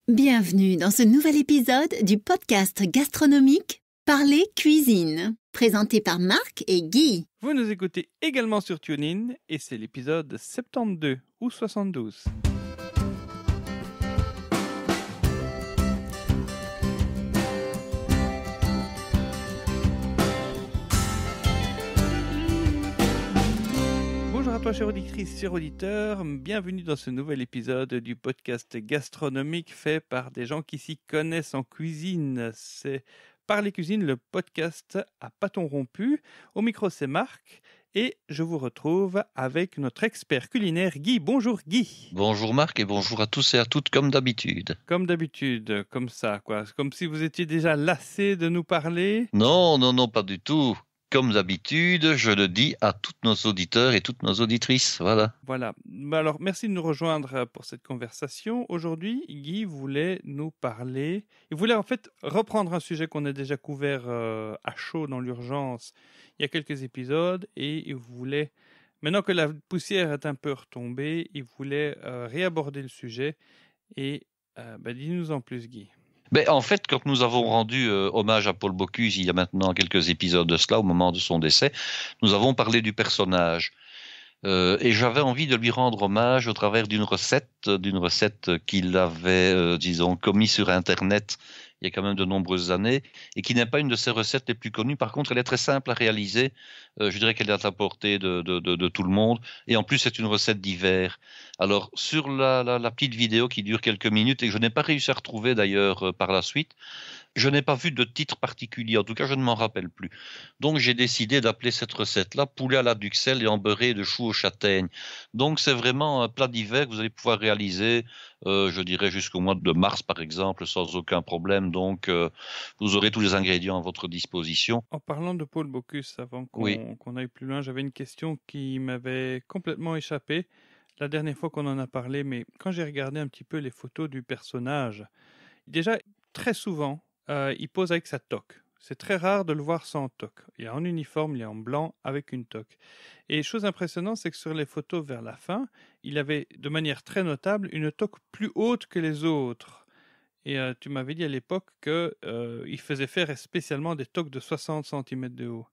Bienvenue dans ce nouvel épisode du podcast gastronomique Parler Cuisine, présenté par Marc et Guy. Vous nous écoutez également sur TuneIn et c'est l'épisode 72 ou 72. Bonjour à toi, chère auditrice, chers auditeurs. Bienvenue dans ce nouvel épisode du podcast gastronomique fait par des gens qui s'y connaissent en cuisine. C'est Parler Cuisine, le podcast à bâton rompu. Au micro, c'est Marc et je vous retrouve avec notre expert culinaire Guy. Bonjour Guy. Bonjour Marc et bonjour à tous et à toutes comme d'habitude. Comme d'habitude, comme ça, quoi. Comme si vous étiez déjà lassé de nous parler. Non, pas du tout. Comme d'habitude, je le dis à tous nos auditeurs et toutes nos auditrices. Voilà. Alors, merci de nous rejoindre pour cette conversation. Aujourd'hui, Guy voulait nous parler. Il voulait en fait reprendre un sujet qu'on a déjà couvert à chaud dans l'urgence il y a quelques épisodes. Et il voulait, maintenant que la poussière est un peu retombée, il voulait réaborder le sujet. Et dis-nous en plus, Guy. En fait, quand nous avons rendu hommage à Paul Bocuse il y a maintenant quelques épisodes de cela, au moment de son décès, nous avons parlé du personnage. Et j'avais envie de lui rendre hommage au travers d'une recette qu'il avait, commis sur Internet il y a quand même de nombreuses années, et qui n'est pas une de ses recettes les plus connues. Par contre, elle est très simple à réaliser. Je dirais qu'elle est à la portée de tout le monde. Et en plus, c'est une recette d'hiver. Alors, sur la petite vidéo qui dure quelques minutes, et que je n'ai pas réussi à retrouver d'ailleurs par la suite, je n'ai pas vu de titre particulier. En tout cas, je ne m'en rappelle plus. Donc, j'ai décidé d'appeler cette recette-là poulet à la duxelle et embeurré de choux aux châtaignes. Donc, c'est vraiment un plat d'hiver que vous allez pouvoir réaliser, je dirais, jusqu'au mois de mars, par exemple, sans aucun problème. Donc, vous aurez tous les ingrédients à votre disposition. En parlant de Paul Bocuse, avant qu'on aille plus loin, j'avais une question qui m'avait complètement échappé la dernière fois qu'on en a parlé, mais quand j'ai regardé un petit peu les photos du personnage, déjà, très souvent, il pose avec sa toque. C'est très rare de le voir sans toque. Il est en uniforme, il est en blanc avec une toque. Et chose impressionnante, c'est que sur les photos vers la fin, il avait de manière très notable une toque plus haute que les autres. Et tu m'avais dit à l'époque qu'il faisait faire spécialement des toques de 60 cm de haut.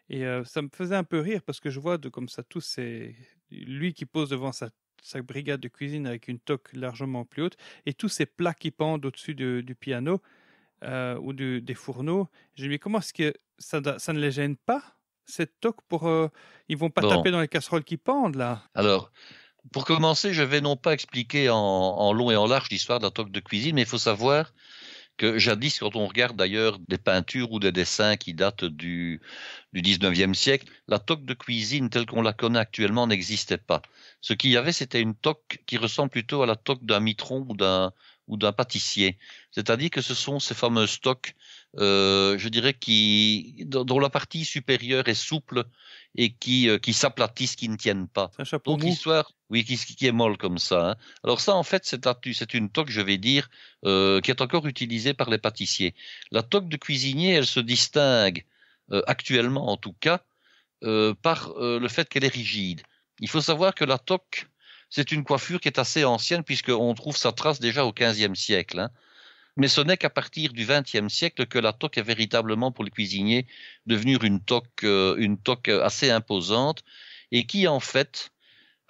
Et ça me faisait un peu rire parce que je vois comme ça tous ces... Lui qui pose devant sa brigade de cuisine avec une toque largement plus haute et tous ces plats qui pendent au-dessus du piano ou des fourneaux. Je me dis, comment est-ce que ça ne les gêne pas, cette toque pour... ils vont pas taper dans les casseroles qui pendent, là. Alors, pour commencer, je vais non pas expliquer en long et en large l'histoire de la toque de cuisine, mais il faut savoir que jadis, quand on regarde d'ailleurs des peintures ou des dessins qui datent du 19e siècle, la toque de cuisine telle qu'on la connaît actuellement n'existait pas. Ce qu'il y avait, c'était une toque qui ressemble plutôt à la toque d'un mitron ou d'un pâtissier. C'est-à-dire que ce sont ces fameuses toques, je dirais, dont la partie supérieure est souple et qui s'aplatissent, qui ne tiennent pas. C'est un chapeau mou. L'histoire, oui, qui est molle comme ça. Hein. Alors ça, en fait, c'est une toque, je vais dire, qui est encore utilisée par les pâtissiers. La toque de cuisinier, elle se distingue, actuellement en tout cas, par le fait qu'elle est rigide. Il faut savoir que la toque, c'est une coiffure qui est assez ancienne puisqu'on trouve sa trace déjà au XVe siècle. Hein. Mais ce n'est qu'à partir du XXe siècle que la toque est véritablement pour le cuisinier devenue une toque assez imposante et qui en fait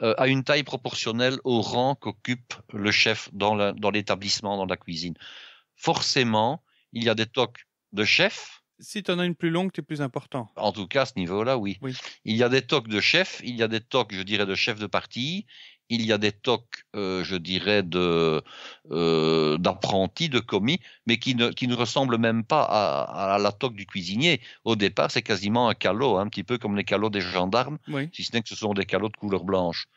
a une taille proportionnelle au rang qu'occupe le chef dans l'établissement, dans la cuisine. Forcément, il y a des toques de chef. Si tu en as une plus longue, tu es plus important. En tout cas, à ce niveau-là, oui. Il y a des toques de chef, il y a des toques, je dirais, de chef de partie, il y a des toques, je dirais, d'apprentis, de commis, mais qui ne ressemblent même pas à la toque du cuisinier. Au départ, c'est quasiment un calot, un petit peu comme les calots des gendarmes, si ce n'est que ce sont des calots de couleur blanche.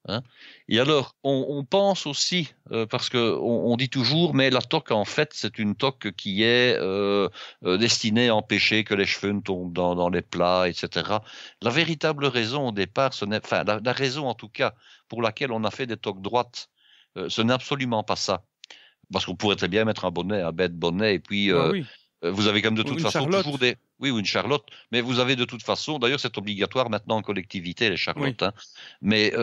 Hein. Et alors, on pense aussi, parce que on dit toujours, mais la toque en fait, c'est une toque qui est destinée à empêcher que les cheveux ne tombent dans les plats, etc. La véritable raison au départ, la raison en tout cas pour laquelle on a fait des toques droites, ce n'est absolument pas ça. Parce qu'on pourrait très bien mettre un bête bonnet, et puis vous avez comme de toute façon toujours des... Oui, ou une charlotte. Mais vous avez de toute façon, d'ailleurs, c'est obligatoire maintenant en collectivité, les charlottes. Oui. Hein. Mais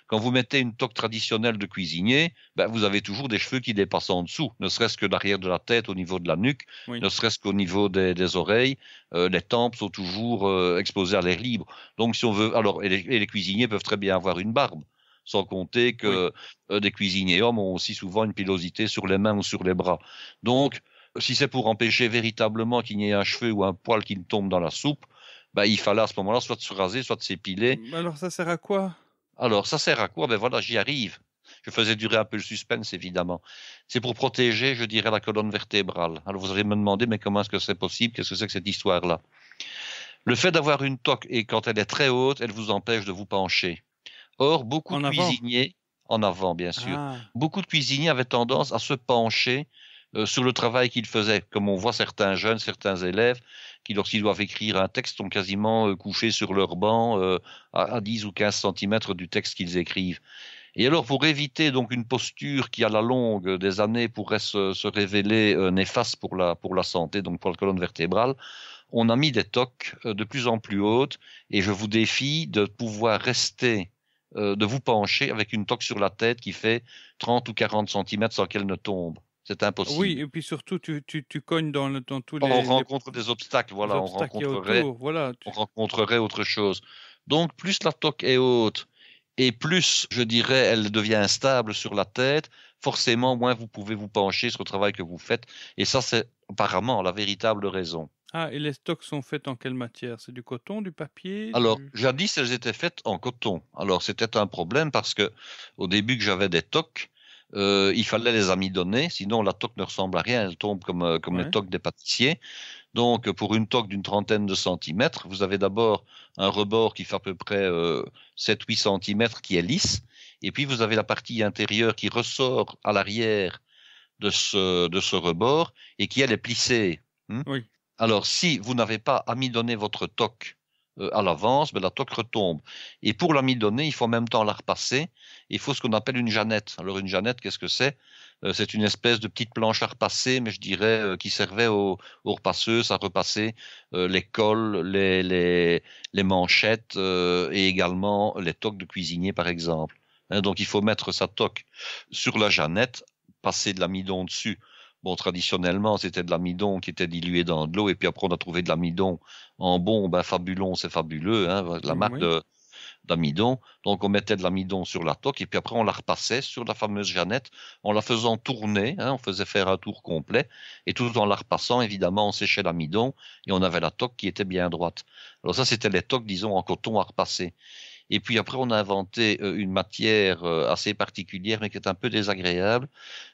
quand vous mettez une toque traditionnelle de cuisinier, ben, vous avez toujours des cheveux qui dépassent en dessous, ne serait-ce que l'arrière de la tête au niveau de la nuque, Oui. ne serait-ce qu'au niveau des oreilles. Les tempes sont toujours exposées à l'air libre. Donc, si on veut, alors, et les cuisiniers peuvent très bien avoir une barbe. Sans compter que des cuisiniers hommes ont aussi souvent une pilosité sur les mains ou sur les bras. Donc, si c'est pour empêcher véritablement qu'il n'y ait un cheveu ou un poil qui ne tombe dans la soupe, ben, il fallait à ce moment-là soit de se raser, soit de s'épiler. Alors ça sert à quoi? Alors ça sert à quoi? Ben voilà, j'y arrive. Je faisais durer un peu le suspense, évidemment. C'est pour protéger, je dirais, la colonne vertébrale. Alors vous allez me demander, mais comment est-ce que c'est possible? Qu'est-ce que c'est que cette histoire-là? Le fait d'avoir une toque, et quand elle est très haute, elle vous empêche de vous pencher. Or, beaucoup de cuisiniers, en avant bien sûr, beaucoup de cuisiniers avaient tendance à se pencher sur le travail qu'ils faisaient. Comme on voit certains jeunes, certains élèves, qui lorsqu'ils doivent écrire un texte sont quasiment couchés sur leur banc à 10 ou 15 centimètres du texte qu'ils écrivent. Et alors, pour éviter donc une posture qui, à la longue des années, pourrait se révéler néfaste pour la santé, donc pour la colonne vertébrale, on a mis des toques de plus en plus hautes, et je vous défie de pouvoir rester de vous pencher avec une toque sur la tête qui fait 30 ou 40 centimètres sans qu'elle ne tombe. C'est impossible. Oui, et puis surtout, tu cognes dans tous les... On rencontre des obstacles, voilà. On rencontrerait autre chose. Donc, plus la toque est haute et plus, je dirais, elle devient instable sur la tête, forcément, moins vous pouvez vous pencher sur le travail que vous faites. Et ça, c'est apparemment la véritable raison. Ah, et les stocks sont faits en quelle matière? C'est du coton, du papier? Alors, jadis, elles étaient faites en coton. Alors, c'était un problème parce que au début que j'avais des toques, il fallait les amidonner, sinon la toque ne ressemble à rien, elle tombe comme les toques des pâtissiers. Donc, pour une toque d'une trentaine de centimètres, vous avez d'abord un rebord qui fait à peu près 7-8 centimètres qui est lisse, et puis vous avez la partie intérieure qui ressort à l'arrière de ce rebord et qui, elle, est plissée. Oui. Alors, si vous n'avez pas amidonné votre toque à l'avance, ben, la toque retombe. Et pour l'amidonner, il faut en même temps la repasser. Il faut ce qu'on appelle une jeannette. Alors, une jeannette, qu'est-ce que c'est? C'est une espèce de petite planche à repasser, mais je dirais qui servait aux repasseuses à repasser les cols, les manchettes et également les toques de cuisinier, par exemple. Donc, il faut mettre sa toque sur la jeannette, passer de l'amidon dessus. Bon, traditionnellement, c'était de l'amidon qui était dilué dans de l'eau, et puis après, on a trouvé de l'amidon en bon, ben, Fabulon, c'est fabuleux, hein, la marque d'amidon. Donc, on mettait de l'amidon sur la toque, et puis après, on la repassait sur la fameuse jeannette, en la faisant tourner, hein, on faisait faire un tour complet, et tout en la repassant, évidemment, on séchait l'amidon, et on avait la toque qui était bien droite. Alors ça, c'était les toques, disons, en coton à repasser. Et puis après, on a inventé une matière assez particulière, mais qui est un peu désagréable.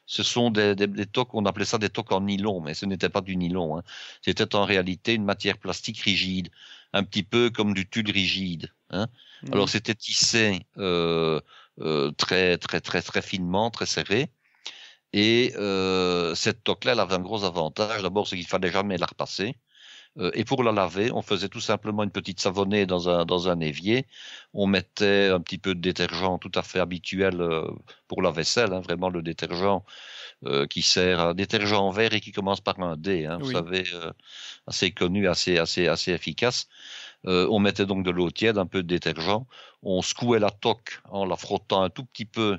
Ce sont des toques, on appelait ça des toques en nylon, mais ce n'était pas du nylon. Hein. C'était en réalité une matière plastique rigide, un petit peu comme du tulle rigide. Hein. Alors c'était tissé très, très, très, très finement, très serré. Et cette toque-là, elle avait un gros avantage. D'abord, c'est qu'il fallait jamais la repasser. Et pour la laver, on faisait tout simplement une petite savonnée dans un évier. On mettait un petit peu de détergent tout à fait habituel pour la vaisselle, hein, vraiment le détergent qui sert, un détergent vert et qui commence par un D, hein, vous savez, assez connu, assez efficace. On mettait donc de l'eau tiède, un peu de détergent. On secouait la toque en la frottant un tout petit peu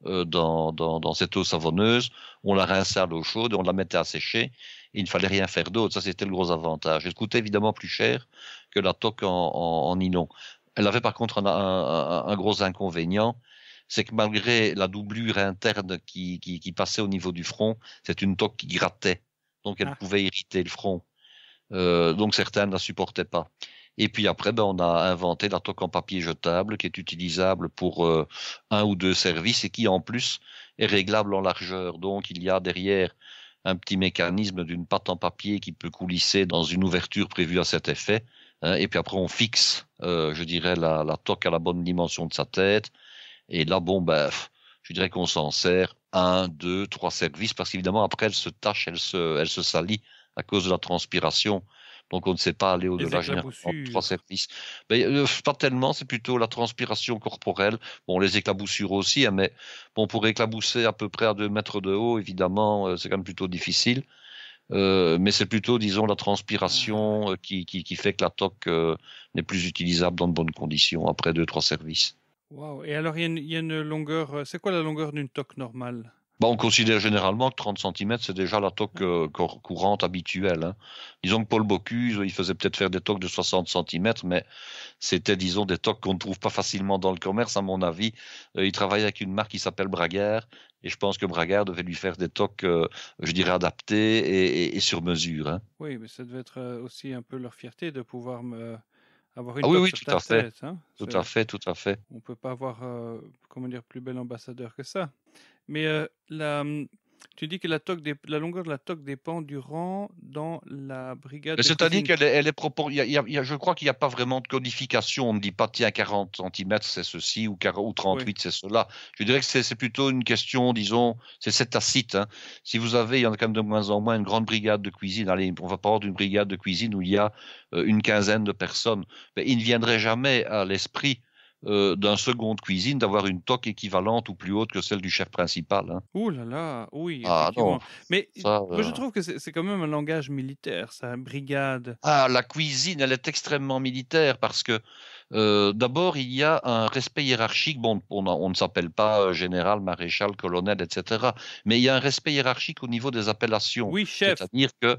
dans cette eau savonneuse. On la rinçait à l'eau chaude et on la mettait à sécher. Il ne fallait rien faire d'autre, ça c'était le gros avantage. Elle coûtait évidemment plus cher que la toque en nylon. Elle avait par contre un gros inconvénient, c'est que malgré la doublure interne qui passait au niveau du front, c'est une toque qui grattait, donc elle pouvait irriter le front. Donc certains ne la supportaient pas. Et puis après, ben, on a inventé la toque en papier jetable qui est utilisable pour un ou deux services et qui en plus est réglable en largeur. Donc il y a derrière un petit mécanisme d'une pâte en papier qui peut coulisser dans une ouverture prévue à cet effet. Hein, et puis après, on fixe, je dirais, la toque à la bonne dimension de sa tête. Et là, bon, ben, je dirais qu'on s'en sert 1, 2, 3 services parce qu'évidemment, après, elle se tâche, elle se salit à cause de la transpiration. Donc, on ne sait pas aller au-delà généralement de 3 services. Mais, pas tellement, c'est plutôt la transpiration corporelle. Bon, les éclaboussures aussi, hein, mais bon, pour éclabousser à peu près à 2 mètres de haut, évidemment, c'est quand même plutôt difficile. mais c'est plutôt, disons, la transpiration qui fait que la toque n'est plus utilisable dans de bonnes conditions après 2-3 services. Wow. Et alors, il y a une longueur, c'est quoi la longueur d'une toque normale? On considère généralement que 30 cm, c'est déjà la toque courante habituelle. Hein. Disons que Paul Bocuse, il faisait peut-être faire des toques de 60 cm, mais c'était, disons, des toques qu'on ne trouve pas facilement dans le commerce, à mon avis. Il travaillait avec une marque qui s'appelle Braguer, et je pense que Braguer devait lui faire des toques, je dirais, adaptées et sur mesure. Hein. Oui, mais ça devait être aussi un peu leur fierté de pouvoir avoir une oui, toque oui, sur tout ta à fait. tête. Hein. Tout à fait, tout à fait. On ne peut pas avoir, comment dire, plus bel ambassadeur que ça. Mais tu dis que la longueur de la toque dépend du rang dans la brigade de C'est-à-dire cuisine. qu'elle est je crois qu'il n'y a pas vraiment de codification. On ne dit pas, tiens, 40 cm, c'est ceci, ou 38, c'est cela. Je dirais que c'est plutôt une question, disons, c'est tacite. Hein. Si vous avez, il y en a quand même de moins en moins, une grande brigade de cuisine. Allez, on va parler d'une brigade de cuisine où il y a une quinzaine de personnes. Mais il ne viendrait jamais à l'esprit d'un second de cuisine d'avoir une toque équivalente ou plus haute que celle du chef principal. Hein. Ouh là là, oui, Ah effectivement. non, Mais ça, moi, je trouve que c'est quand même un langage militaire, ça, brigade. Ah, la cuisine, elle est extrêmement militaire parce que d'abord, il y a un respect hiérarchique. Bon, on ne s'appelle pas général, maréchal, colonel, etc. Mais il y a un respect hiérarchique au niveau des appellations. Oui, chef. C'est-à-dire que,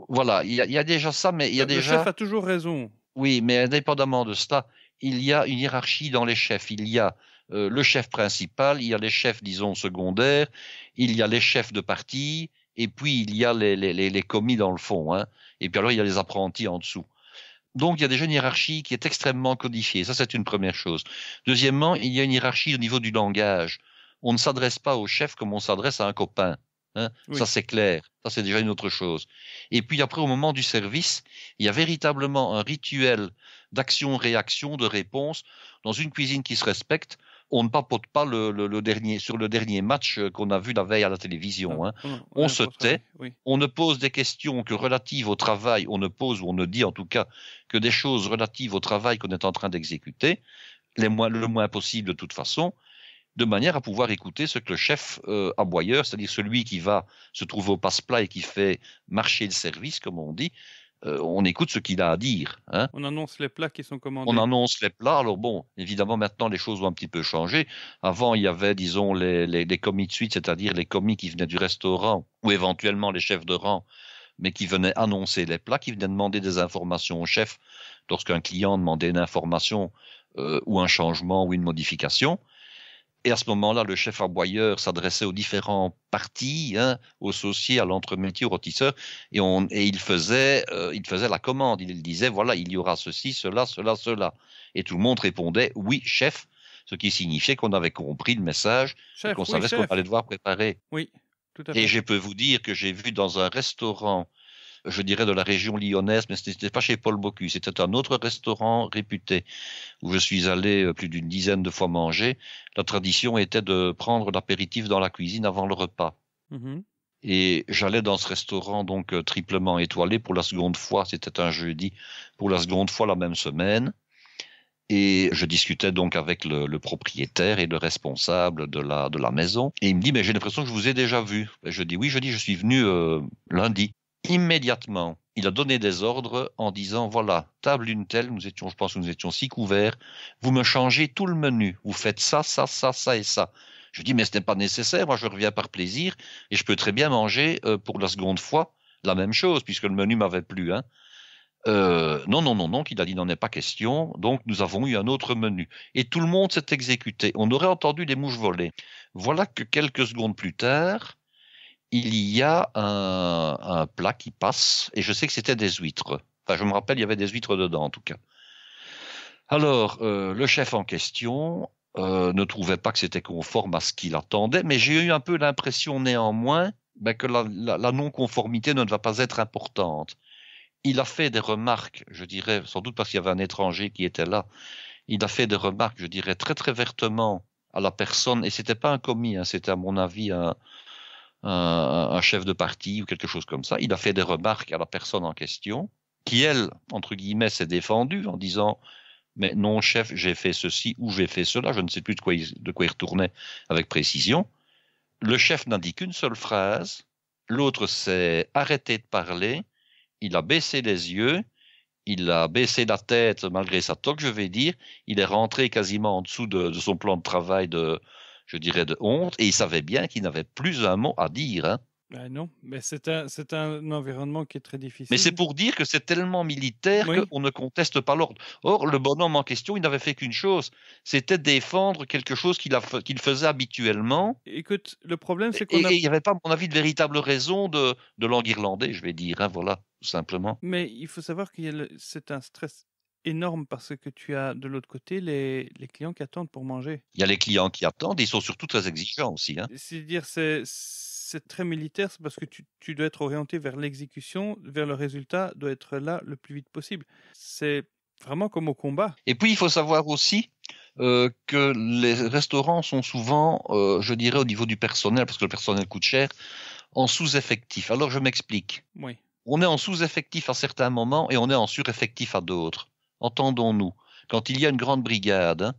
voilà, il y a déjà ça, mais il y a Le chef a toujours raison. Oui, mais indépendamment de cela, il y a une hiérarchie dans les chefs. Il y a le chef principal, il y a les chefs, disons, secondaires, il y a les chefs de parti, et puis il y a les commis dans le fond. Hein. Et puis alors, il y a les apprentis en dessous. Donc, il y a déjà une hiérarchie qui est extrêmement codifiée. Ça, c'est une première chose. Deuxièmement, il y a une hiérarchie au niveau du langage. On ne s'adresse pas au chef comme on s'adresse à un copain. Hein. Oui. Ça, c'est clair. Ça, c'est déjà une autre chose. Et puis après, au moment du service, il y a véritablement un rituel d'action-réaction, de réponse. Dans une cuisine qui se respecte, on ne papote pas sur le dernier match qu'on a vu la veille à la télévision. Hein. On se tait, oui. On ne pose des questions que relatives au travail, on ne pose ou on ne dit en tout cas que des choses relatives au travail qu'on est en train d'exécuter, le moins possible de toute façon, de manière à pouvoir écouter ce que le chef aboyeur, c'est-à-dire celui qui va se trouver au passe-plat et qui fait marcher le service, comme on dit, on écoute ce qu'il a à dire. Hein. On annonce les plats qui sont commandés. On annonce les plats. Alors bon, évidemment, maintenant, les choses ont un petit peu changé. Avant, il y avait, disons, les commis de suite, c'est-à-dire les commis qui venaient du restaurant ou éventuellement les chefs de rang, mais qui venaient annoncer les plats, qui venaient demander des informations au chef lorsqu'un client demandait une information ou un changement ou une modification. Et à ce moment-là, le chef aboyeur s'adressait aux différents partis, hein, aux sauciers, à l'entremétier, aux rôtisseurs, et il faisait la commande. Il disait, voilà, il y aura ceci, cela, cela, cela. Et tout le monde répondait, oui, chef, ce qui signifiait qu'on avait compris le message, chef, et qu'on savait ce qu'on allait devoir préparer. Oui, tout à fait. Et je peux vous dire que j'ai vu dans un restaurant, je dirais de la région lyonnaise, mais ce n'était pas chez Paul Bocuse, c'était un autre restaurant réputé où je suis allé plus d'une dizaine de fois manger. La tradition était de prendre l'apéritif dans la cuisine avant le repas. Mmh. Et j'allais dans ce restaurant donc triplement étoilé pour la seconde fois, c'était un jeudi, pour la seconde fois la même semaine. Et je discutais donc avec le propriétaire et le responsable de la maison. Et il me dit, mais j'ai l'impression que je vous ai déjà vu. Et je dis, oui, je suis venu lundi. Immédiatement, il a donné des ordres en disant, voilà, table une telle, je pense que nous étions 6 couverts, vous me changez tout le menu, vous faites ça, ça, ça, ça et ça. Je dis, mais ce n'est pas nécessaire, moi je reviens par plaisir et je peux très bien manger pour la seconde fois la même chose, puisque le menu m'avait plu. Hein. Non, qu'il a dit, n'en est pas question, donc nous avons eu un autre menu. Et tout le monde s'est exécuté, on aurait entendu des mouches voler. Voilà que quelques secondes plus tard, il y a un plat qui passe, et je sais que c'était des huîtres. Enfin, je me rappelle, il y avait des huîtres dedans, en tout cas. Alors, le chef en question ne trouvait pas que c'était conforme à ce qu'il attendait, mais j'ai eu un peu l'impression néanmoins que la non-conformité ne va pas être importante. Il a fait des remarques, je dirais, sans doute parce qu'il y avait un étranger qui était là, il a fait des remarques, je dirais, très très vertement à la personne, et c'était pas un commis, hein, c'était à mon avis un chef de parti ou quelque chose comme ça. Il a fait des remarques à la personne en question, qui elle, entre guillemets, s'est défendue en disant « mais non chef, j'ai fait ceci ou j'ai fait cela », je ne sais plus de quoi il retournait avec précision. Le chef n'a dit qu'une seule phrase, l'autre s'est arrêté de parler, il a baissé les yeux, il a baissé la tête malgré sa toque, je vais dire, il est rentré quasiment en dessous de son plan de travail de honte, et il savait bien qu'il n'avait plus un mot à dire, hein. Ben non, mais c'est un environnement qui est très difficile. Mais c'est pour dire que c'est tellement militaire qu'on ne conteste pas l'ordre. Or, le bonhomme en question, il n'avait fait qu'une chose, c'était défendre quelque chose qu'il faisait habituellement. Écoute, le problème, c'est et il n'y avait pas, à mon avis, de véritable raison de l'enguirlander, je vais dire, hein, voilà, tout simplement. Mais il faut savoir c'est un stress énorme parce que tu as de l'autre côté les clients qui attendent pour manger. Il y a les clients qui attendent et ils sont surtout très exigeants aussi, hein. C'est-à-dire, c'est très militaire, c'est parce que tu dois être orienté vers l'exécution, vers le résultat, doit être là le plus vite possible. C'est vraiment comme au combat. Et puis, il faut savoir aussi que les restaurants sont souvent, je dirais, au niveau du personnel, parce que le personnel coûte cher, en sous-effectif. Alors, je m'explique. Oui. On est en sous-effectif à certains moments et on est en sur-effectif à d'autres. Entendons-nous. Quand il y a une grande brigade, hein,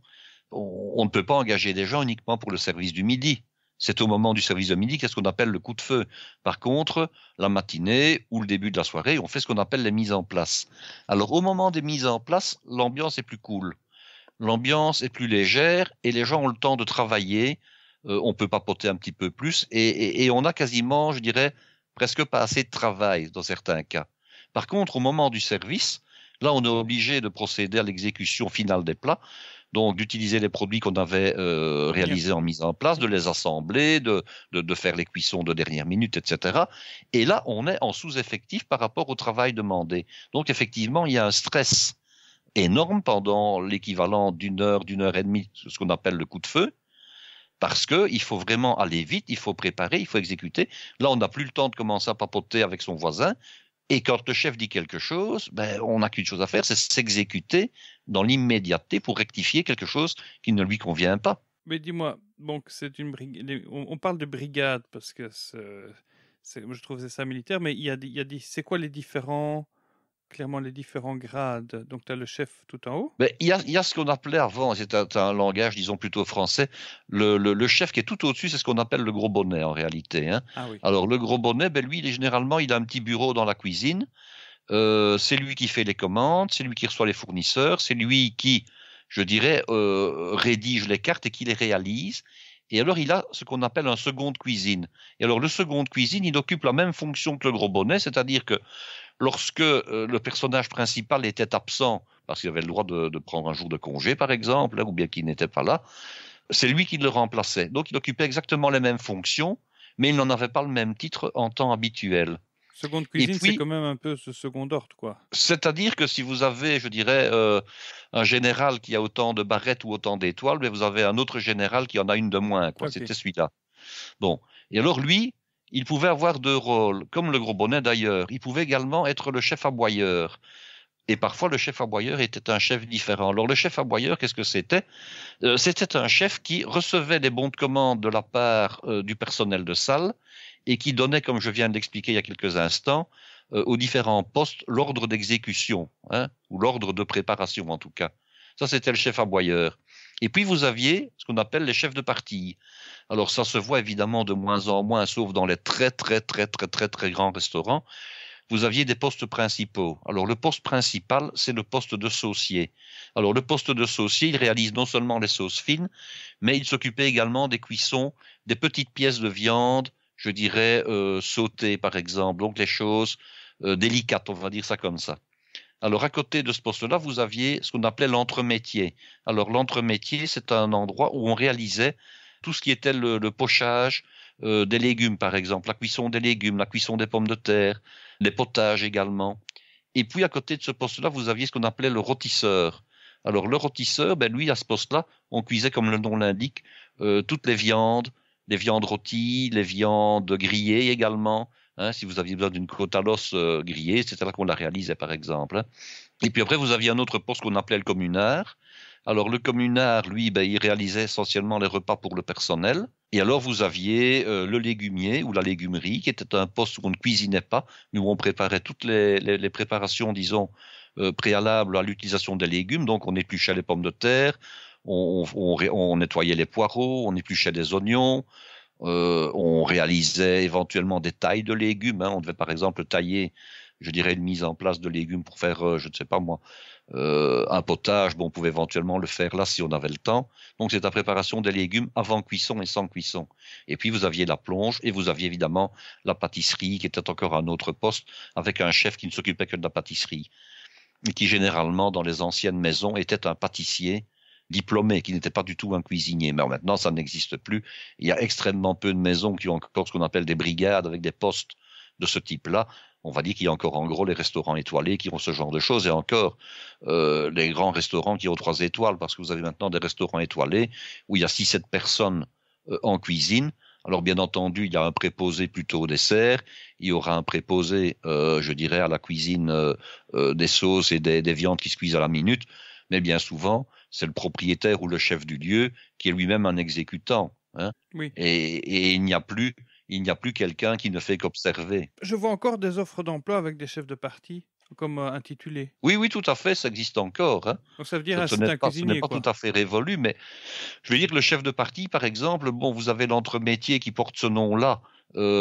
on ne peut pas engager des gens uniquement pour le service du midi. C'est au moment du service de midi qu'est-ce qu'on appelle le coup de feu. Par contre, la matinée ou le début de la soirée, on fait ce qu'on appelle les mises en place. Alors, au moment des mises en place, l'ambiance est plus cool. L'ambiance est plus légère et les gens ont le temps de travailler. On peut papoter un petit peu plus et on a quasiment, je dirais, presque pas assez de travail dans certains cas. Par contre, au moment du service, là, on est obligé de procéder à l'exécution finale des plats. Donc, d'utiliser les produits qu'on avait réalisés en mise en place, de les assembler, de faire les cuissons de dernière minute, etc. Et là, on est en sous-effectif par rapport au travail demandé. Donc, effectivement, il y a un stress énorme pendant l'équivalent d'une heure et demie, ce qu'on appelle le coup de feu, parce qu'il faut vraiment aller vite, il faut préparer, il faut exécuter. Là, on n'a plus le temps de commencer à papoter avec son voisin. Et quand le chef dit quelque chose, on n'a qu'une chose à faire, c'est s'exécuter dans l'immédiateté pour rectifier quelque chose qui ne lui convient pas. Mais dis-moi, donc c'est une brigade. On parle de brigade parce que je trouve ça militaire, mais il y a c'est quoi clairement les différents grades? Donc tu as le chef tout en haut. Il y a ce qu'on appelait avant, c'est un langage, disons plutôt français, le chef qui est tout au-dessus, c'est ce qu'on appelle le gros bonnet en réalité, hein. Ah oui. Alors le gros bonnet, lui, généralement, il a un petit bureau dans la cuisine. C'est lui qui fait les commandes, c'est lui qui reçoit les fournisseurs, c'est lui qui, je dirais, rédige les cartes et qui les réalise. Et alors, il a ce qu'on appelle un second de cuisine. Et alors, le second de cuisine, il occupe la même fonction que le gros bonnet, c'est-à-dire que lorsque le personnage principal était absent, parce qu'il avait le droit de prendre un jour de congé, par exemple, ou bien qu'il n'était pas là, c'est lui qui le remplaçait. Donc, il occupait exactement les mêmes fonctions, mais il n'en avait pas le même titre en temps habituel. Seconde cuisine, c'est quand même un peu ce second ordre, quoi. C'est-à-dire que si vous avez, je dirais, un général qui a autant de barrettes ou autant d'étoiles, mais vous avez un autre général qui en a une de moins, quoi. Okay. C'était celui-là. Bon. Et alors, lui, il pouvait avoir deux rôles, comme le gros bonnet d'ailleurs. Il pouvait également être le chef aboyeur. Et parfois, le chef aboyeur était un chef différent. Alors, le chef aboyeur, qu'est-ce que c'était? C'était un chef qui recevait des bons de commande de la part du personnel de salle et qui donnait, comme je viens de l'expliquer il y a quelques instants, aux différents postes l'ordre d'exécution, hein, ou l'ordre de préparation en tout cas. Ça, c'était le chef aboyeur. Et puis, vous aviez ce qu'on appelle les chefs de partie. Alors, ça se voit évidemment de moins en moins, sauf dans les très grands restaurants. Vous aviez des postes principaux. Alors, le poste principal, c'est le poste de saucier. Alors, le poste de saucier, il réalise non seulement les sauces fines, mais il s'occupait également des cuissons, des petites pièces de viande, je dirais sautées, par exemple. Donc, les choses délicates, on va dire ça comme ça. Alors, à côté de ce poste-là, vous aviez ce qu'on appelait l'entremétier. Alors, l'entremétier, c'est un endroit où on réalisait tout ce qui était le pochage des légumes, par exemple, la cuisson des légumes, la cuisson des pommes de terre, les potages également. Et puis, à côté de ce poste-là, vous aviez ce qu'on appelait le rôtisseur. Alors, le rôtisseur, lui, à ce poste-là, on cuisait, comme le nom l'indique, toutes les viandes rôties, les viandes grillées également. Hein, si vous aviez besoin d'une côte à l'os grillée, c'était là qu'on la réalisait, par exemple. Hein. Et puis après, vous aviez un autre poste qu'on appelait le communard. Alors, le communard, lui, il réalisait essentiellement les repas pour le personnel. Et alors, vous aviez le légumier ou la légumerie, qui était un poste où on ne cuisinait pas, mais où on préparait toutes les préparations, disons, préalables à l'utilisation des légumes. Donc, on épluchait les pommes de terre, on nettoyait les poireaux, on épluchait les oignons, On réalisait éventuellement des tailles de légumes. On devait par exemple tailler, je dirais, une mise en place de légumes pour faire, je ne sais pas moi, un potage. Bon, on pouvait éventuellement le faire là si on avait le temps. Donc c'est la préparation des légumes avant cuisson et sans cuisson. Et puis vous aviez la plonge et vous aviez évidemment la pâtisserie qui était encore un autre poste avec un chef qui ne s'occupait que de la pâtisserie et qui généralement dans les anciennes maisons était un pâtissier diplômé, qui n'était pas du tout un cuisinier. Mais maintenant, ça n'existe plus. Il y a extrêmement peu de maisons qui ont encore ce qu'on appelle des brigades avec des postes de ce type-là. On va dire qu'il y a encore en gros les restaurants étoilés qui ont ce genre de choses et encore les grands restaurants qui ont 3 étoiles parce que vous avez maintenant des restaurants étoilés où il y a 6-7 personnes en cuisine. Alors bien entendu, il y a un préposé plutôt au dessert, il y aura un préposé, je dirais, à la cuisine des sauces et des viandes qui se cuisent à la minute, mais bien souvent, c'est le propriétaire ou le chef du lieu qui est lui-même un exécutant. Oui. Et il n'y a plus quelqu'un qui ne fait qu'observer. Je vois encore des offres d'emploi avec des chefs de parti, comme intitulés. Oui, tout à fait, ça existe encore. Donc ça veut dire ce n'est pas tout à fait révolu, mais je veux dire que le chef de parti, par exemple, bon, vous avez l'entremétier qui porte ce nom-là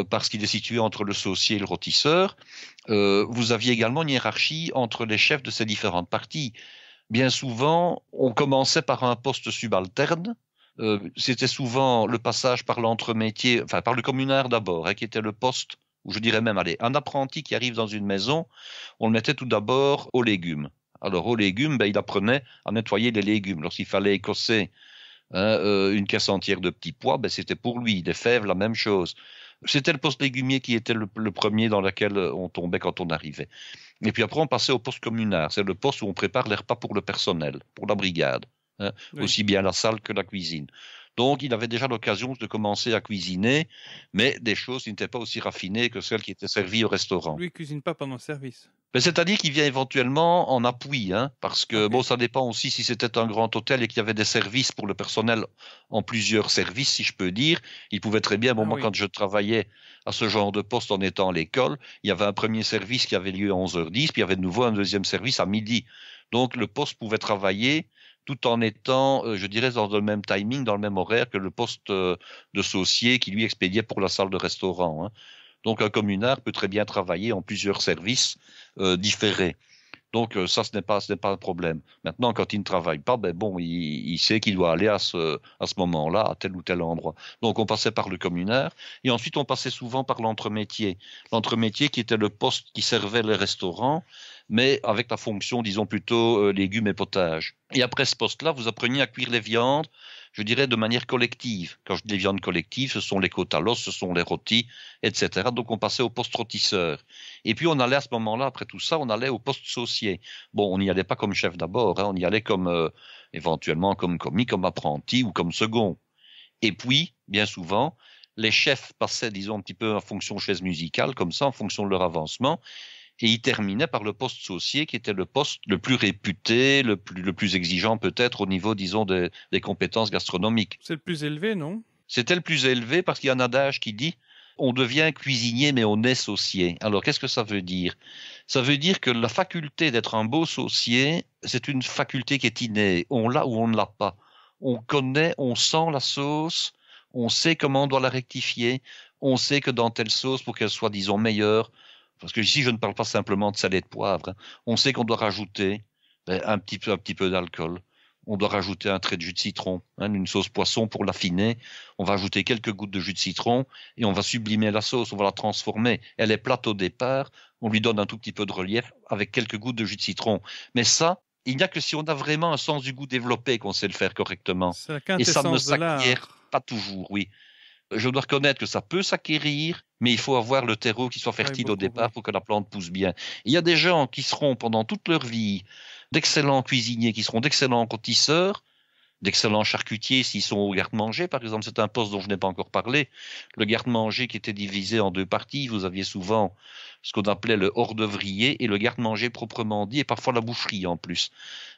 parce qu'il est situé entre le saucier et le rôtisseur. Vous aviez également une hiérarchie entre les chefs de ces différentes parties. Bien souvent, on commençait par un poste subalterne. C'était souvent le passage par l'entremétier, enfin par le communard d'abord, qui était le poste, ou je dirais même, allez, un apprenti qui arrive dans une maison, on le mettait tout d'abord aux légumes. Alors aux légumes, il apprenait à nettoyer les légumes. Lorsqu'il fallait écosser une caisse entière de petits pois, c'était pour lui. Des fèves, la même chose. C'était le poste légumier qui était le premier dans lequel on tombait quand on arrivait. Et puis après, on passait au poste communard. C'est le poste où on prépare les repas pour le personnel, pour la brigade. Oui. Aussi bien la salle que la cuisine. Donc, il avait déjà l'occasion de commencer à cuisiner, mais des choses qui n'étaient pas aussi raffinées que celles qui étaient servies au restaurant. Lui, il ne cuisine pas pendant le service. Mais c'est-à-dire qu'il vient éventuellement en appui, parce que bon, ça dépend aussi si c'était un grand hôtel et qu'il y avait des services pour le personnel en plusieurs services, si je peux dire. Il pouvait très bien, moi, quand je travaillais à ce genre de poste en étant à l'école, il y avait un premier service qui avait lieu à 11h10, puis il y avait de nouveau un deuxième service à midi. Donc, le poste pouvait travailler tout en étant, je dirais, dans le même timing, dans le même horaire que le poste de saucier qui lui expédiait pour la salle de restaurant. Donc un communard peut très bien travailler en plusieurs services différés. Donc ça, ce n'est pas un problème. Maintenant, quand il ne travaille pas, il sait qu'il doit aller à ce moment-là, à tel ou tel endroit. Donc on passait par le communard et ensuite on passait souvent par l'entremétier. L'entremétier qui était le poste qui servait les restaurants, mais avec la fonction, disons plutôt légumes et potage. Et après ce poste-là, vous appreniez à cuire les viandes, je dirais de manière collective. Quand je dis les viandes collectives, ce sont les côtes à l'os, ce sont les rôtis, etc. Donc on passait au poste rôtisseur. Et puis on allait à ce moment-là, après tout ça, on allait au poste saucier. Bon, on n'y allait pas comme chef d'abord, on y allait comme éventuellement comme commis, comme apprenti ou comme second. Et puis, bien souvent, les chefs passaient, disons, un petit peu en fonction chaise musicale, comme ça, en fonction de leur avancement. Et il terminait par le poste saucier, qui était le poste le plus réputé, le plus exigeant peut-être au niveau, disons, des compétences gastronomiques. C'est le plus élevé, non? C'était le plus élevé parce qu'il y a un adage qui dit « on devient cuisinier mais on est saucier ». Alors qu'est-ce que ça veut dire? Ça veut dire que la faculté d'être un beau saucier, c'est une faculté qui est innée. On l'a ou on ne l'a pas. On connaît, on sent la sauce, on sait comment on doit la rectifier, on sait que dans telle sauce, pour qu'elle soit, disons, meilleure, parce que ici, je ne parle pas simplement de sel et de poivre. On sait qu'on doit rajouter un petit peu d'alcool. On doit rajouter un trait de jus de citron, une sauce poisson pour l'affiner. On va ajouter quelques gouttes de jus de citron et on va sublimer la sauce, on va la transformer. Elle est plate au départ, on lui donne un tout petit peu de relief avec quelques gouttes de jus de citron. Mais ça, il n'y a que si on a vraiment un sens du goût développé qu'on sait le faire correctement. Et ça ne s'acquiert pas toujours, oui. Je dois reconnaître que ça peut s'acquérir, mais il faut avoir le terreau qui soit fertile au départ pour que la plante pousse bien. Il y a des gens qui seront pendant toute leur vie d'excellents cuisiniers, qui seront d'excellents rôtisseurs, d'excellents charcutiers s'ils sont au garde-manger. Par exemple, c'est un poste dont je n'ai pas encore parlé. Le garde-manger qui était divisé en 2 parties. Vous aviez souvent ce qu'on appelait le hors-d'œuvrier et le garde-manger proprement dit, et parfois la boucherie en plus.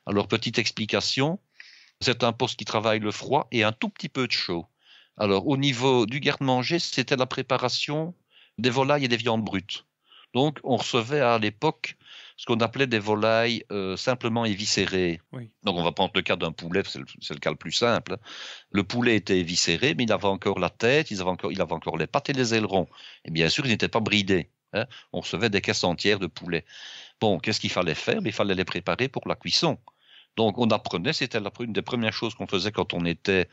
Alors, petite explication, c'est un poste qui travaille le froid et un tout petit peu de chaud. Alors, au niveau du garde-manger, c'était la préparation des volailles et des viandes brutes. Donc, on recevait à l'époque ce qu'on appelait des volailles simplement éviscérées. Oui. Donc, on va prendre le cas d'un poulet, c'est le cas le plus simple. Le poulet était éviscéré, mais il avait encore la tête, il avait encore les pattes et les ailerons. Et bien sûr, il n'était pas bridé. Hein. On recevait des caisses entières de poulet. Bon, qu'est-ce qu'il fallait faire? Il fallait les préparer pour la cuisson. Donc, on apprenait, c'était une des premières choses qu'on faisait quand on était